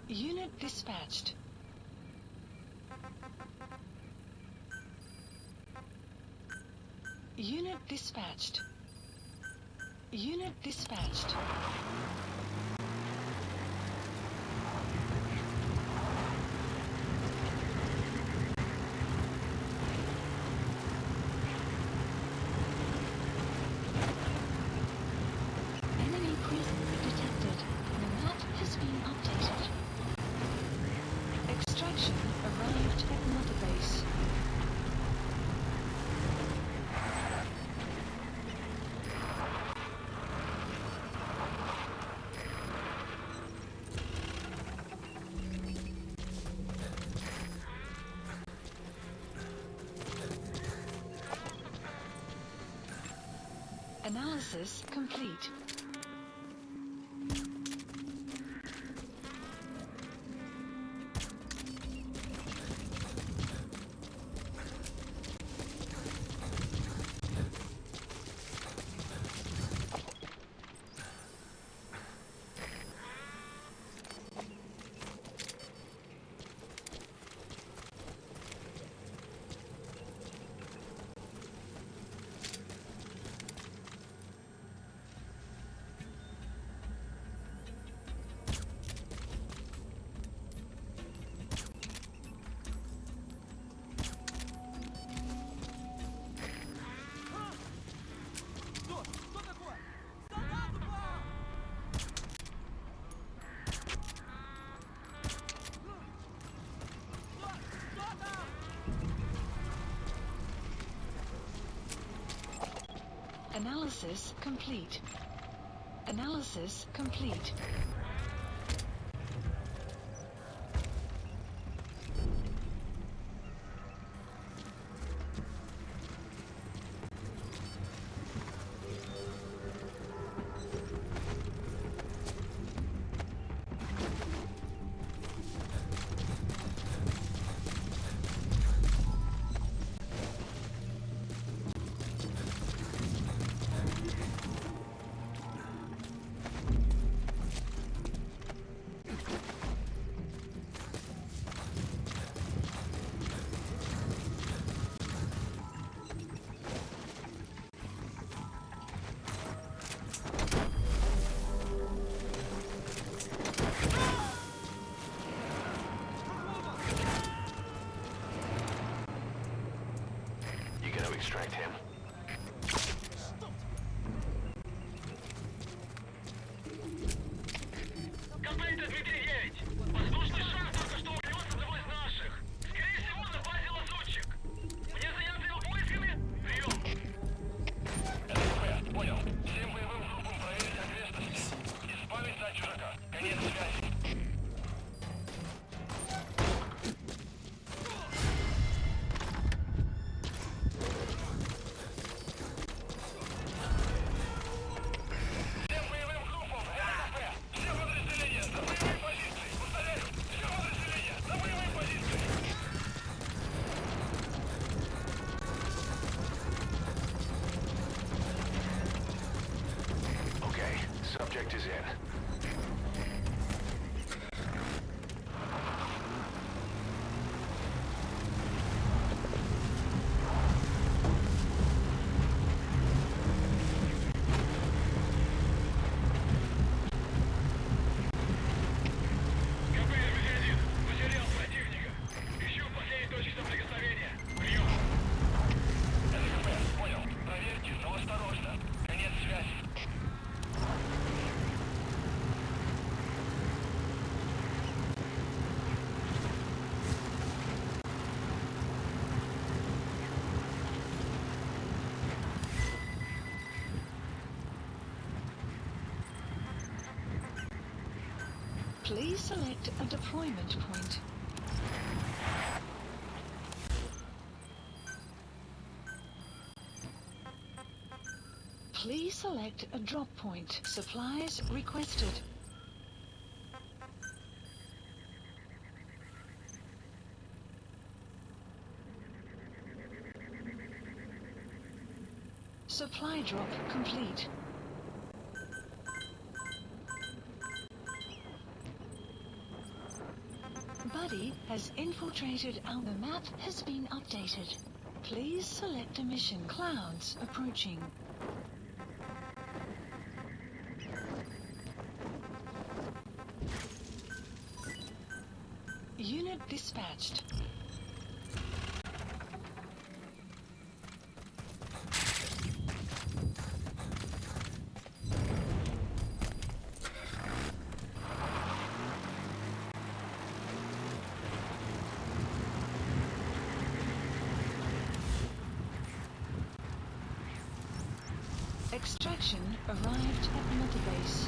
Unit dispatched. Unit dispatched. Unit dispatched. Enemy presence detected. The map has been updated. Extraction arrived at Mother Base. Analysis complete. Analysis complete. Analysis complete. You gonna extract him? Комплект 9. Воздушный шар только что увез одного из наших. Скорее всего, на базе лазутчик. Мне заняться его поисками? Прием. СП, понял. Всем боевым группам проверить окрестности. Избавиться от чужака. Конец связи. Please select a deployment point. Please select a drop point. Supplies requested. Supply drop complete. Buddy has infiltrated our... The map has been updated. Please select a mission. Clouds approaching. Unit dispatched. Extraction arrived at Mother Base.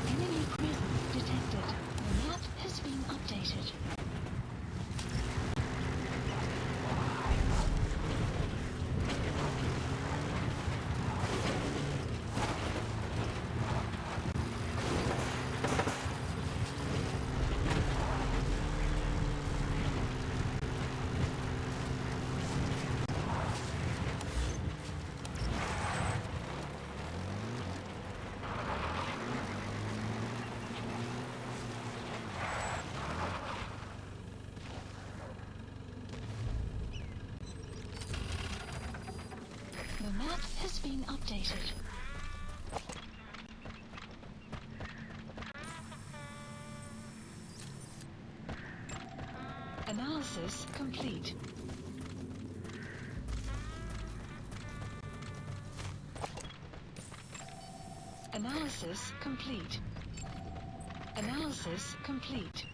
Enemy presence detected. The map has been updated. The map has been updated. Analysis complete. Analysis complete. Analysis complete.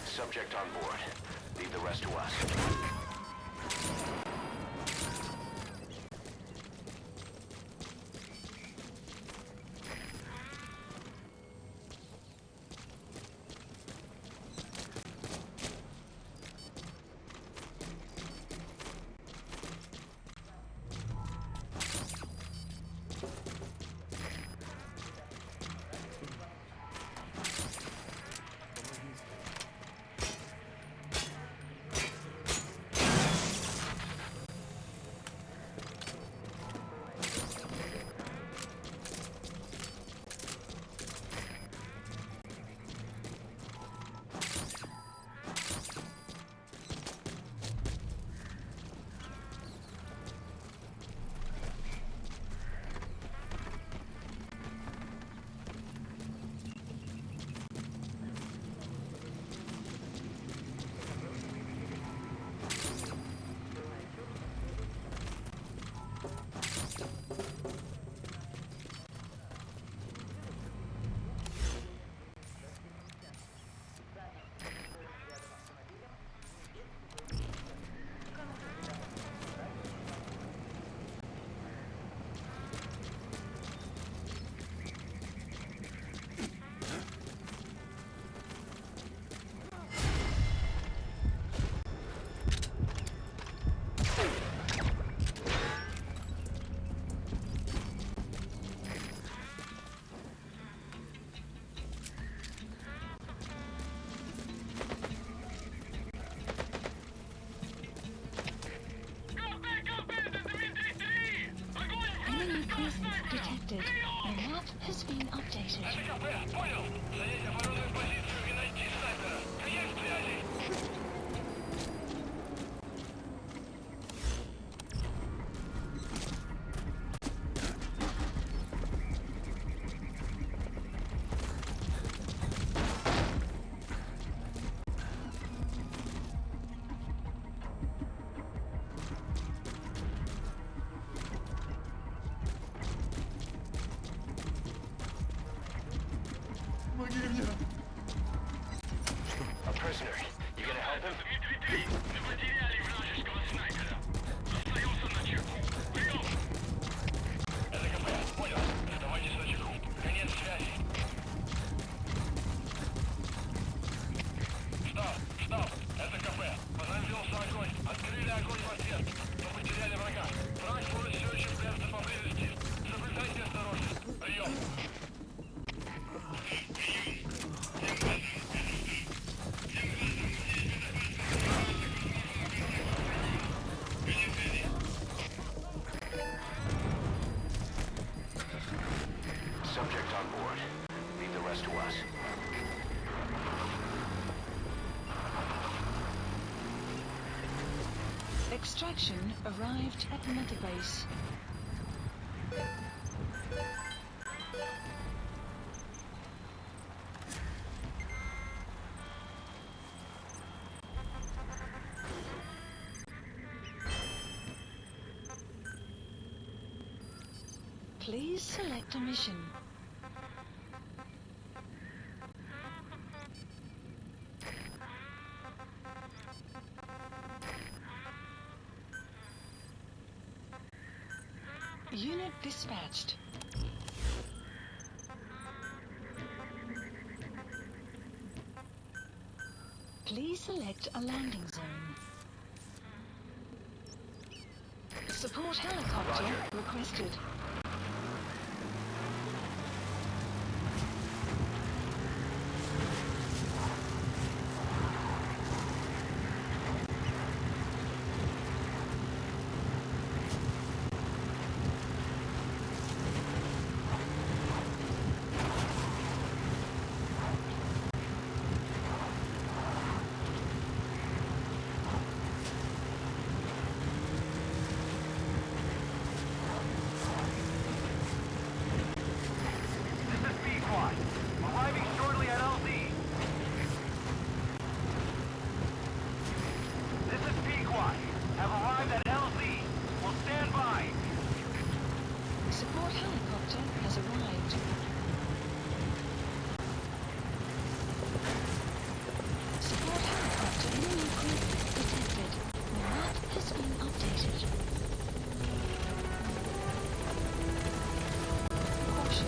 Subject on board. Leave the rest to us. Мы потеряли вражеского снайпера. Остаемся на чеку. Прием! Это КП. Понял. Оставайтесь на чеку. Конец связи. Штаб. Это КП. Подразделся огонь. Открыли огонь в ответ. Мы потеряли врага. Враг может все еще прятаться поблизости. Соблюдайте осторожность. Прием! Subject on board. Leave the rest to us. Extraction arrived at Metabase. Please select a mission. Unit dispatched. Please select a landing zone. Support helicopter requested. Support helicopter has arrived. Support helicopter enemy group detected. The map has been updated. Caution,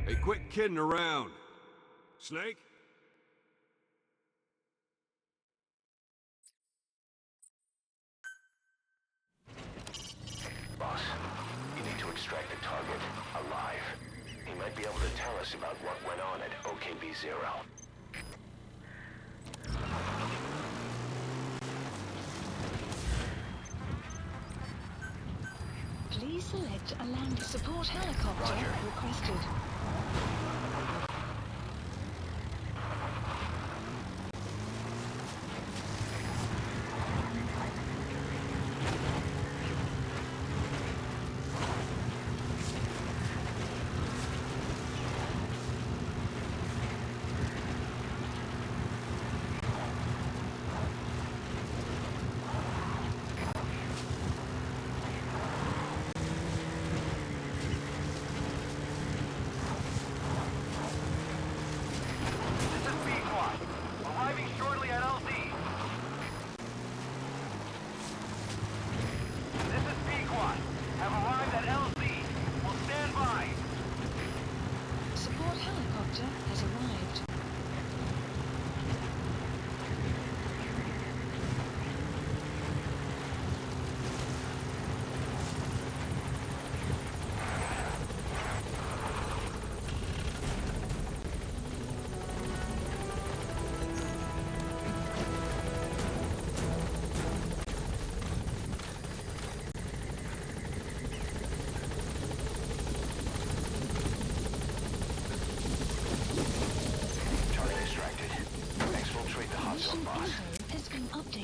Hey, quit kidding around. Snake? Boss, you need to extract the target alive. He might be able to tell us about what went on at OKB-0. Please select a land support helicopter requested.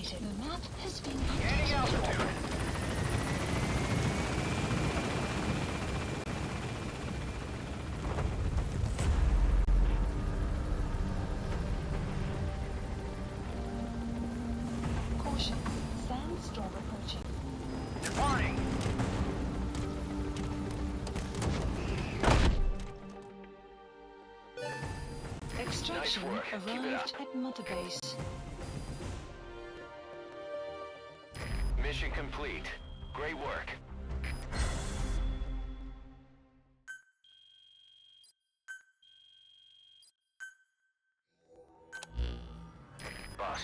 updated. The map has been Gaining updated. altitude. Caution. Sandstorm approaching. Departing. Extraction Nice work. Keep it arrived at Mother Base. Mission complete. Great work. Boss,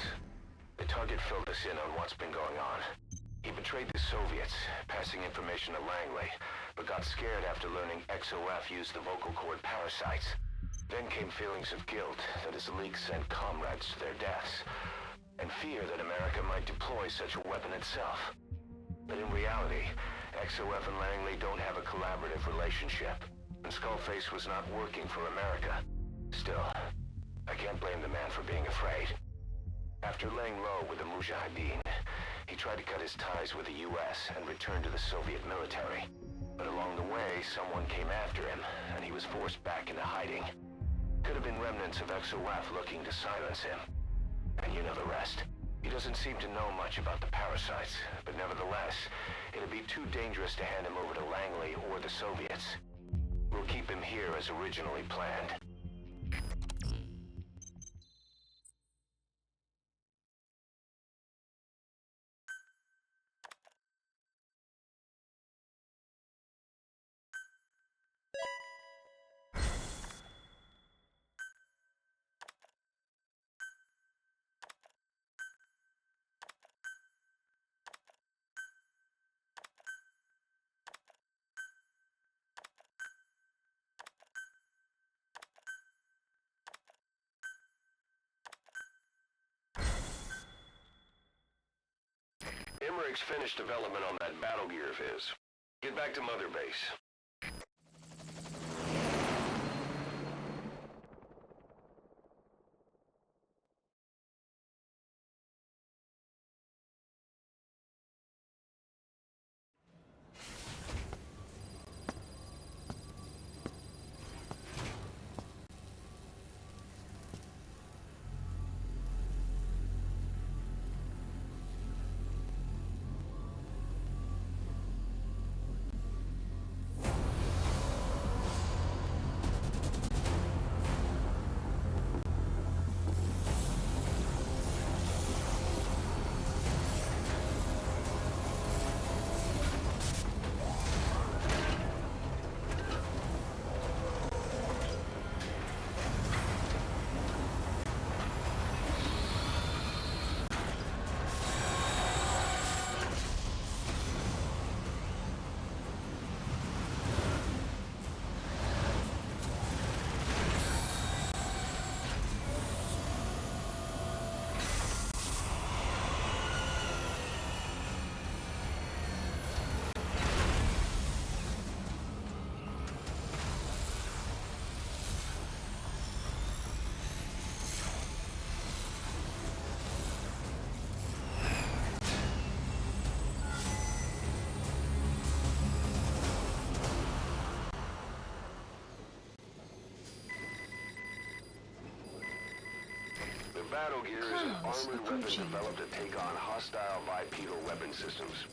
the target filled us in on what's been going on. He betrayed the Soviets, passing information to Langley, but got scared after learning XOF used the vocal cord parasites. Then came feelings of guilt that his leak sent comrades to their deaths, and fear that America might deploy such a weapon itself. But in reality, XOF and Langley don't have a collaborative relationship, and Skullface was not working for America. Still, I can't blame the man for being afraid. After laying low with the Mujahideen, he tried to cut his ties with the US and return to the Soviet military. But along the way, someone came after him, and he was forced back into hiding. Could have been remnants of XOF looking to silence him. And you know the rest. He doesn't seem to know much about the parasites, but nevertheless, it'd be too dangerous to hand him over to Langley or the Soviets. We'll keep him here as originally planned. Emmerich's finished development on that battle gear of his. Get back to Mother Base. Battle gear is an armored weapon developed to take on hostile bipedal weapon systems.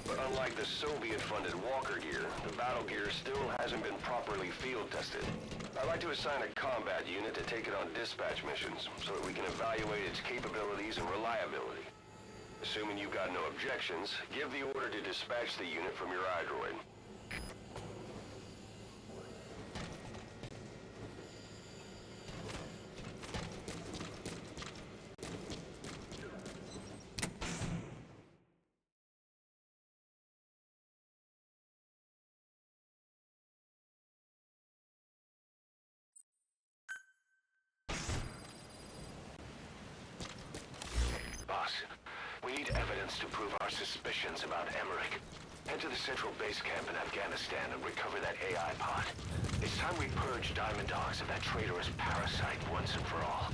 But unlike the Soviet-funded Walker gear, the battle gear still hasn't been properly field tested. I'd like to assign a combat unit to take it on dispatch missions, so that we can evaluate its capabilities and reliability. Assuming you've got no objections, give the order to dispatch the unit from your iDroid. We need evidence to prove our suspicions about Emmerich. Head to the central base camp in Afghanistan and recover that AI pod. It's time we purge Diamond Dogs of that traitorous parasite once and for all.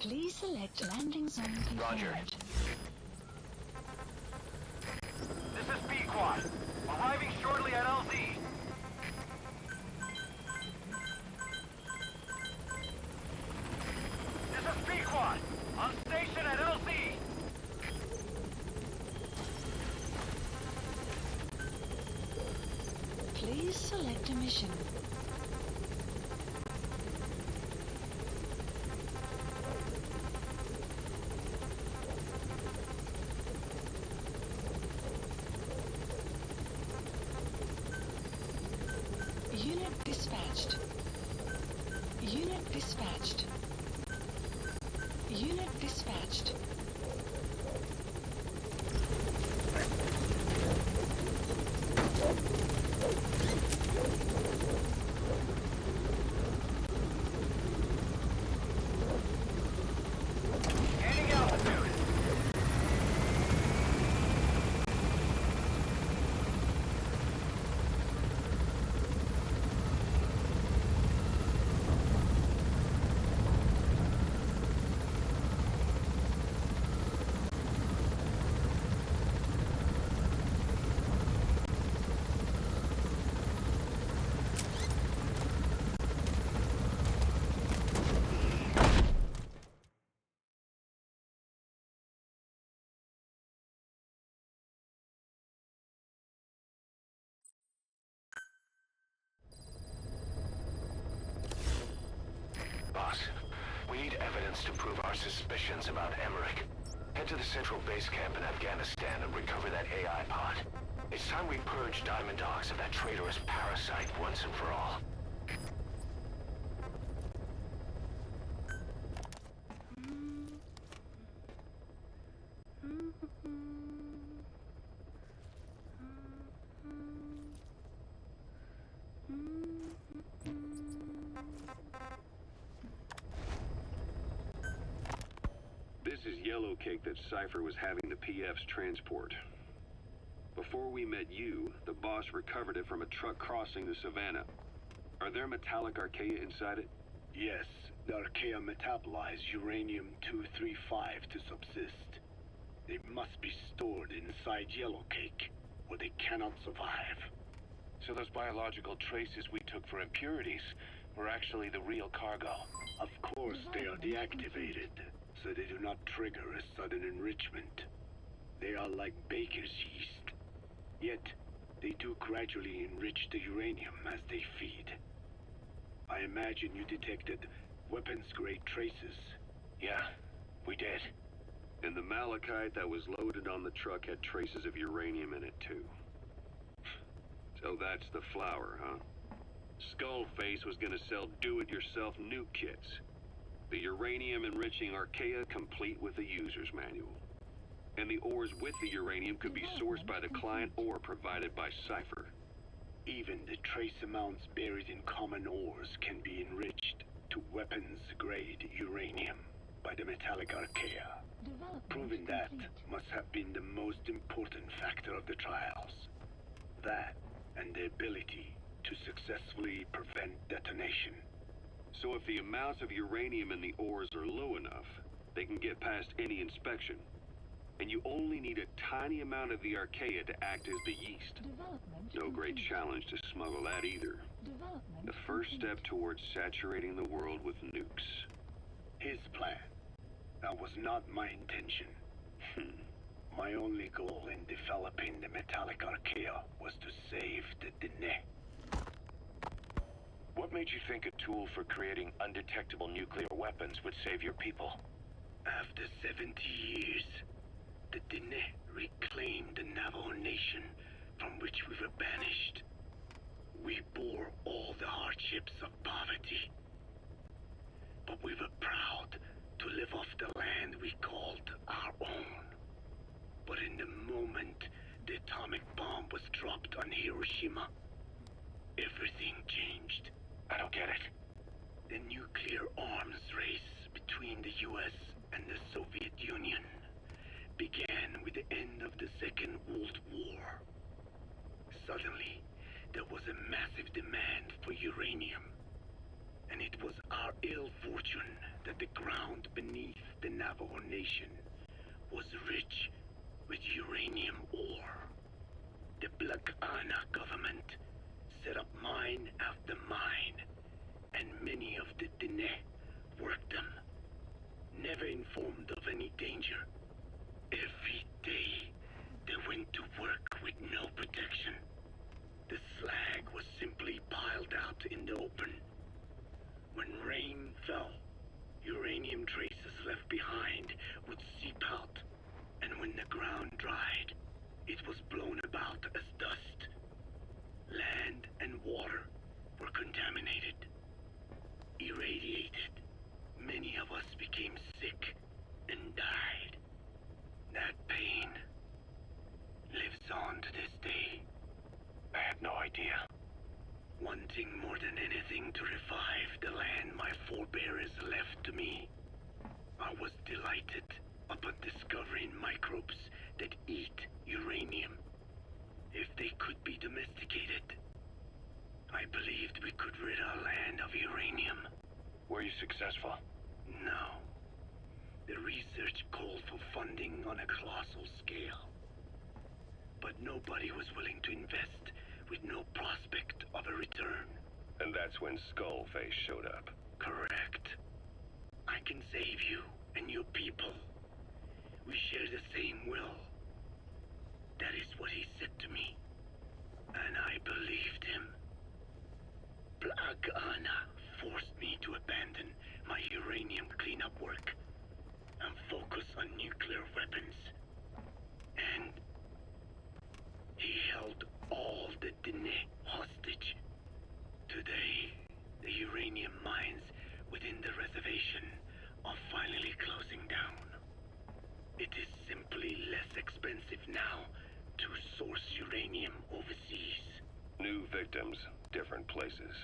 Please select landing zone confirmed. Roger. This is B-Quad. Arriving shortly at LZ. This is B-Quad. On station at LZ. Please select a mission. Unit dispatched. Unit dispatched. Unit dispatched. Gaining altitude. Boss, we need evidence to prove our suspicions about Emmerich. Head to the central base camp in Afghanistan and recover that AI pod. It's time we purge Diamond Dogs of that traitorous parasite once and for all. This is Yellow Cake that Cypher was having the PF's transport. Before we met you, the boss recovered it from a truck crossing the savannah. Are there metallic archaea inside it? Yes, the archaea metabolize uranium-235 to subsist. They must be stored inside Yellow Cake, or they cannot survive. So those biological traces we took for impurities were actually the real cargo. Of course, they are deactivated, so they do not trigger a sudden enrichment. They are like baker's yeast. Yet, they do gradually enrich the uranium as they feed. I imagine you detected weapons-grade traces. Yeah, we did. And the malachite that was loaded on the truck had traces of uranium in it too. So that's the flower, huh? Skullface was gonna sell do-it-yourself nuke kits. The uranium-enriching archaea complete with a user's manual. And the ores with the uranium could be sourced by the client or provided by Cypher. Even the trace amounts buried in common ores can be enriched to weapons-grade uranium by the metallic archaea. Proving that must have been the most important factor of the trials. That and the ability to successfully prevent detonation. So if the amounts of uranium in the ores are low enough, they can get past any inspection. And you only need a tiny amount of the archaea to act as the yeast. No great challenge to smuggle that either. The first step towards saturating the world with nukes. His plan. That was not my intention. My only goal in developing the metallic archaea was to save the Dene. What made you think a tool for creating undetectable nuclear weapons would save your people? After 70 years, the Dene reclaimed the Navajo nation from which we were banished. We bore all the hardships of poverty. But we were proud to live off the land we called our own. But in the moment the atomic bomb was dropped on Hiroshima, everything changed. I don't get it. The nuclear arms race between the US and the Soviet Union began with the end of the Second World War. Suddenly, there was a massive demand for uranium. And it was our ill fortune that the ground beneath the Navajo Nation was rich with uranium ore. The Black Ana government set up mine after mine, and many of the Dene worked them, never informed of any danger. Every day, they went to work with no protection. The slag was simply piled out in the open. When rain fell, uranium traces left behind would seep out, and when the ground dried, it was blown about as dust. Land and water were contaminated, irradiated. Many of us became sick and died. That pain lives on to this day. I had no idea. Wanting more than anything to revive the land my forebears left to me, I was delighted upon discovering microbes that eat uranium. If they could be domesticated, I believed we could rid our land of uranium. Were you successful? No. The research called for funding on a colossal scale. But nobody was willing to invest with no prospect of a return. And that's when Skullface showed up. Correct. I can save you and your people. We share the same will. That is what he said to me. And I believed him. Black Ana forced me to abandon my uranium cleanup work and focus on nuclear weapons. And he held all the Dene hostage. Today, the uranium mines within the reservation are finally closing down. It is simply less expensive now to source uranium overseas. New victims, different places.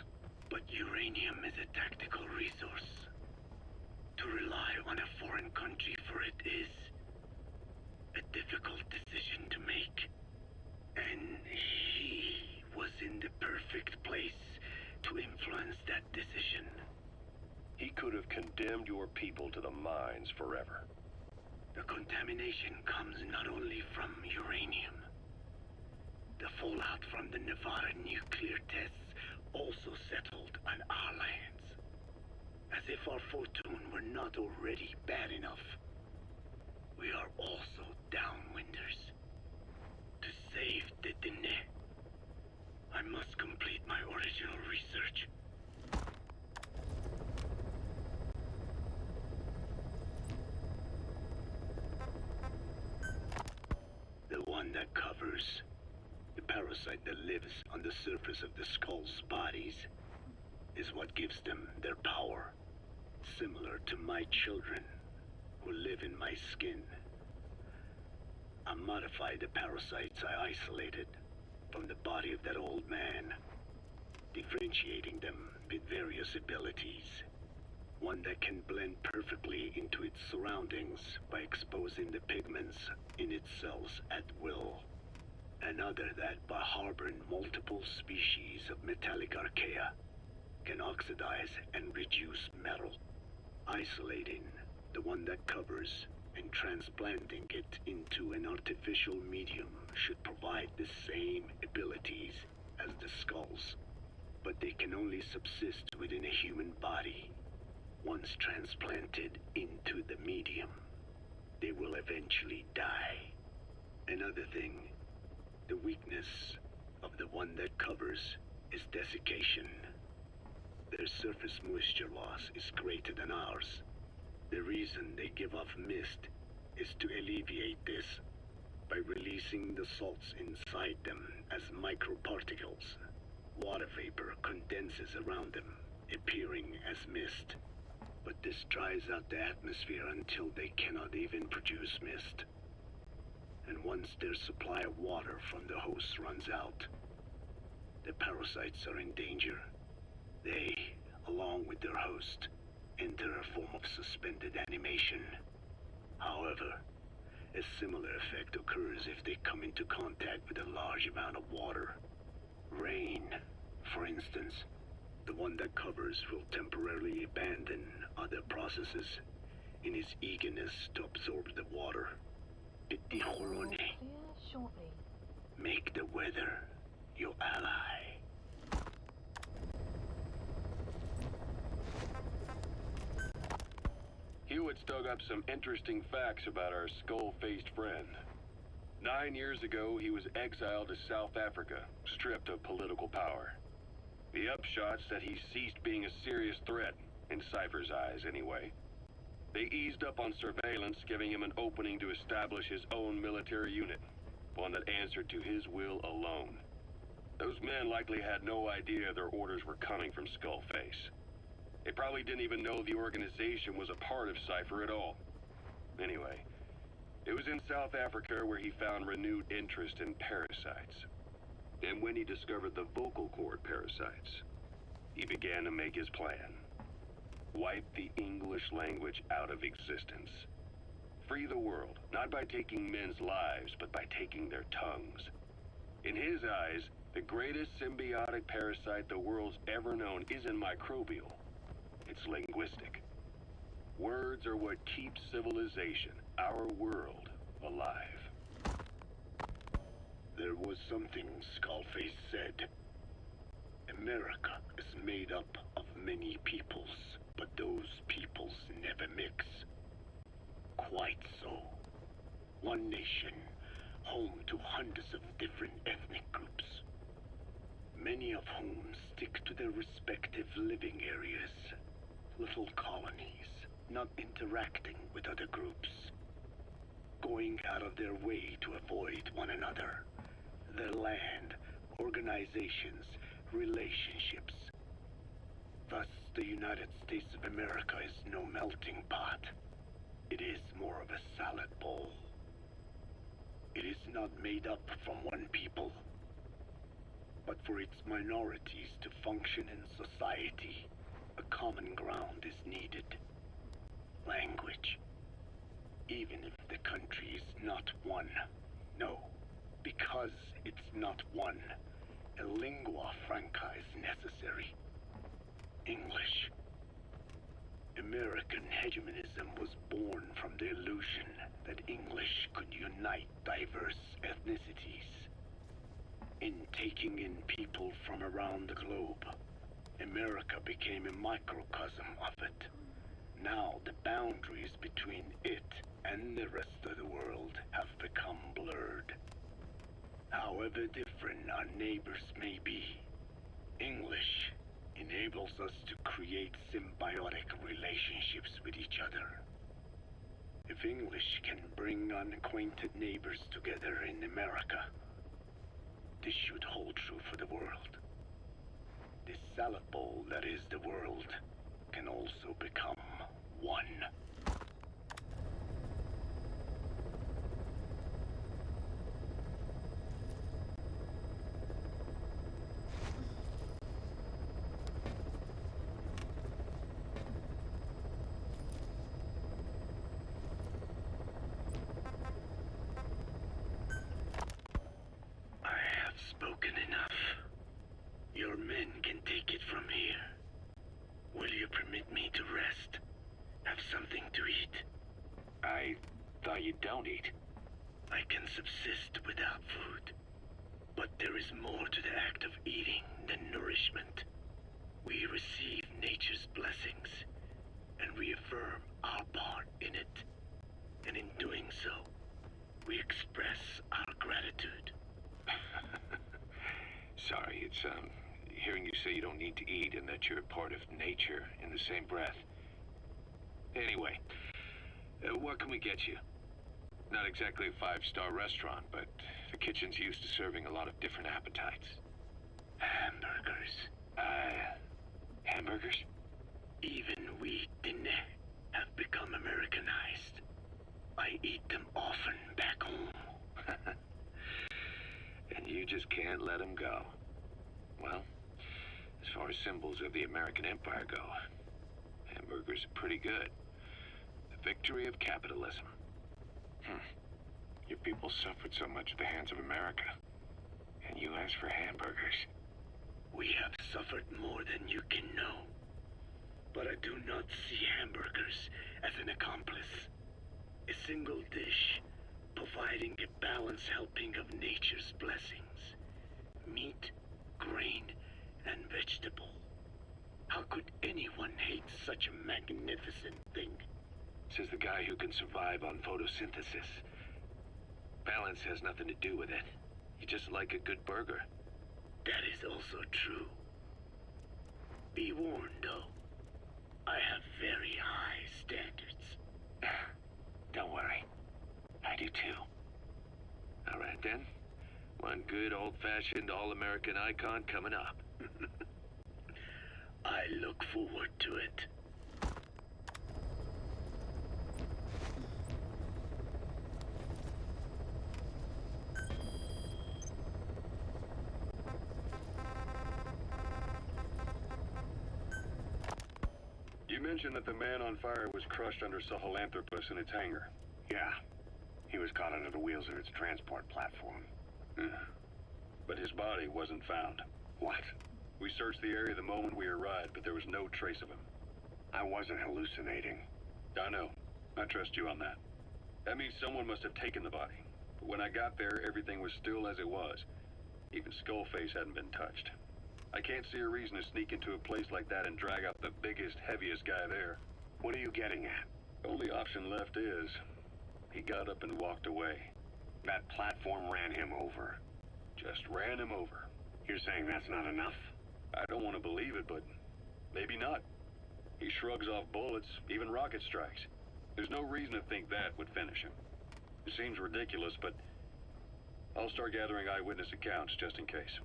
But uranium is a tactical resource. To rely on a foreign country for it is a difficult decision to make. And he was in the perfect place to influence that decision. He could have condemned your people to the mines forever. The contamination comes not only from uranium. The fallout from the Nevada nuclear tests also settled on our lands. As if our fortune were not already bad enough, we are also downwinders. To save the Dene, I must complete my original research. The one that covers the parasite that lives on the surface of the skull's bodies is what gives them their power, similar to my children who live in my skin. I modified the parasites I isolated from the body of that old man, differentiating them with various abilities. One that can blend perfectly into its surroundings by exposing the pigments in its cells at will. Another that, by harboring multiple species of metallic archaea, can oxidize and reduce metal. Isolating the one that covers and transplanting it into an artificial medium should provide the same abilities as the skulls, but they can only subsist within a human body. Once transplanted into the medium, they will eventually die. Another thing, the weakness of the one that covers is desiccation. Their surface moisture loss is greater than ours. The reason they give off mist is to alleviate this by releasing the salts inside them as microparticles. Water vapor condenses around them, appearing as mist. But this dries out the atmosphere until they cannot even produce mist. And once their supply of water from the host runs out, the parasites are in danger. They, along with their host, enter a form of suspended animation. However, a similar effect occurs if they come into contact with a large amount of water. Rain, for instance, The one that covers will temporarily abandon other processes in his eagerness to absorb the water. Petit Jorone. Clear shortly. Make the weather your ally. Hewitt's dug up some interesting facts about our skull-faced friend. 9 years ago, he was exiled to South Africa, stripped of political power. The upshot's that he ceased being a serious threat, in Cypher's eyes anyway. They eased up on surveillance, giving him an opening to establish his own military unit, one that answered to his will alone. Those men likely had no idea their orders were coming from Skullface. They probably didn't even know the organization was a part of Cypher at all. Anyway, it was in South Africa where he found renewed interest in parasites. And when he discovered the vocal cord parasites, he began to make his plan. Wipe the English language out of existence. Free the world, not by taking men's lives, but by taking their tongues. In his eyes, the greatest symbiotic parasite the world's ever known isn't microbial. It's linguistic. Words are what keeps civilization, our world, alive. There was something Skullface said. America is made up of many peoples, but those peoples never mix. Quite so. One nation, home to hundreds of different ethnic groups, many of whom stick to their respective living areas, little colonies, not interacting with other groups, going out of their way to avoid one another, their land, organizations, relationships. Thus, the United States of America is no melting pot. It is more of a salad bowl. It is not made up from one people, but for its minorities to function in society, a common ground is needed. Language. Even if the country is not one. No, because it's not one, a lingua franca is necessary. English. American hegemonism was born from the illusion that English could unite diverse ethnicities. In taking in people from around the globe, America became a microcosm of it. Now the boundaries between it and the rest of the world have become blurred. However different our neighbors may be, English enables us to create symbiotic relationships with each other. If English can bring unacquainted neighbors together in America, this should hold true for the world. This salad bowl that is the world can also become one. Spoken enough. Your men can take it from here. Will you permit me to rest? Have something to eat? I thought you don't eat. I can subsist without food. But there is more to the act of eating than nourishment. We receive nature's blessings and reaffirm our part in it. And in doing so, we express our gratitude. Sorry, it's, hearing you say you don't need to eat and that you're part of nature in the same breath. Anyway, what can we get you? Not exactly a five-star restaurant, but the kitchen's used to serving a lot of different appetites. Hamburgers. Hamburgers? Even we didn't have become Americanized. I eat them often back home. And you just can't let them go. Well, as far as symbols of the American Empire go, hamburgers are pretty good. The victory of capitalism. Your people suffered so much at the hands of America. And you ask for hamburgers. We have suffered more than you can know. But I do not see hamburgers as an accomplice. A single dish, providing a balanced helping of nature's blessings. Meat, grain, and vegetable. How could anyone hate such a magnificent thing? Says the guy who can survive on photosynthesis. Balance has nothing to do with it. You just like a good burger. That is also true. Be warned, though. I have very high standards. Don't worry. I do too. All right then. One good old-fashioned all-American icon coming up. I look forward to it. You mentioned that the man on fire was crushed under Sahelanthropus in its hangar. Yeah. He was caught under the wheels of its transport platform. But his body wasn't found. What? We searched the area the moment we arrived, but there was no trace of him. I wasn't hallucinating. I know. I trust you on that. That means someone must have taken the body. But when I got there, everything was still as it was. Even Skullface hadn't been touched. I can't see a reason to sneak into a place like that and drag out the biggest, heaviest guy there. What are you getting at? The only option left is... he got up and walked away. That platform ran him over. Just ran him over. You're saying that's not enough? I don't want to believe it, but maybe not. He shrugs off bullets, even rocket strikes. There's no reason to think that would finish him. It seems ridiculous, but I'll start gathering eyewitness accounts just in case.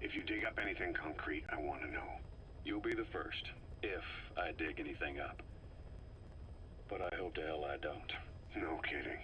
If you dig up anything concrete, I want to know. You'll be the first, if I dig anything up. But I hope to hell I don't. No kidding.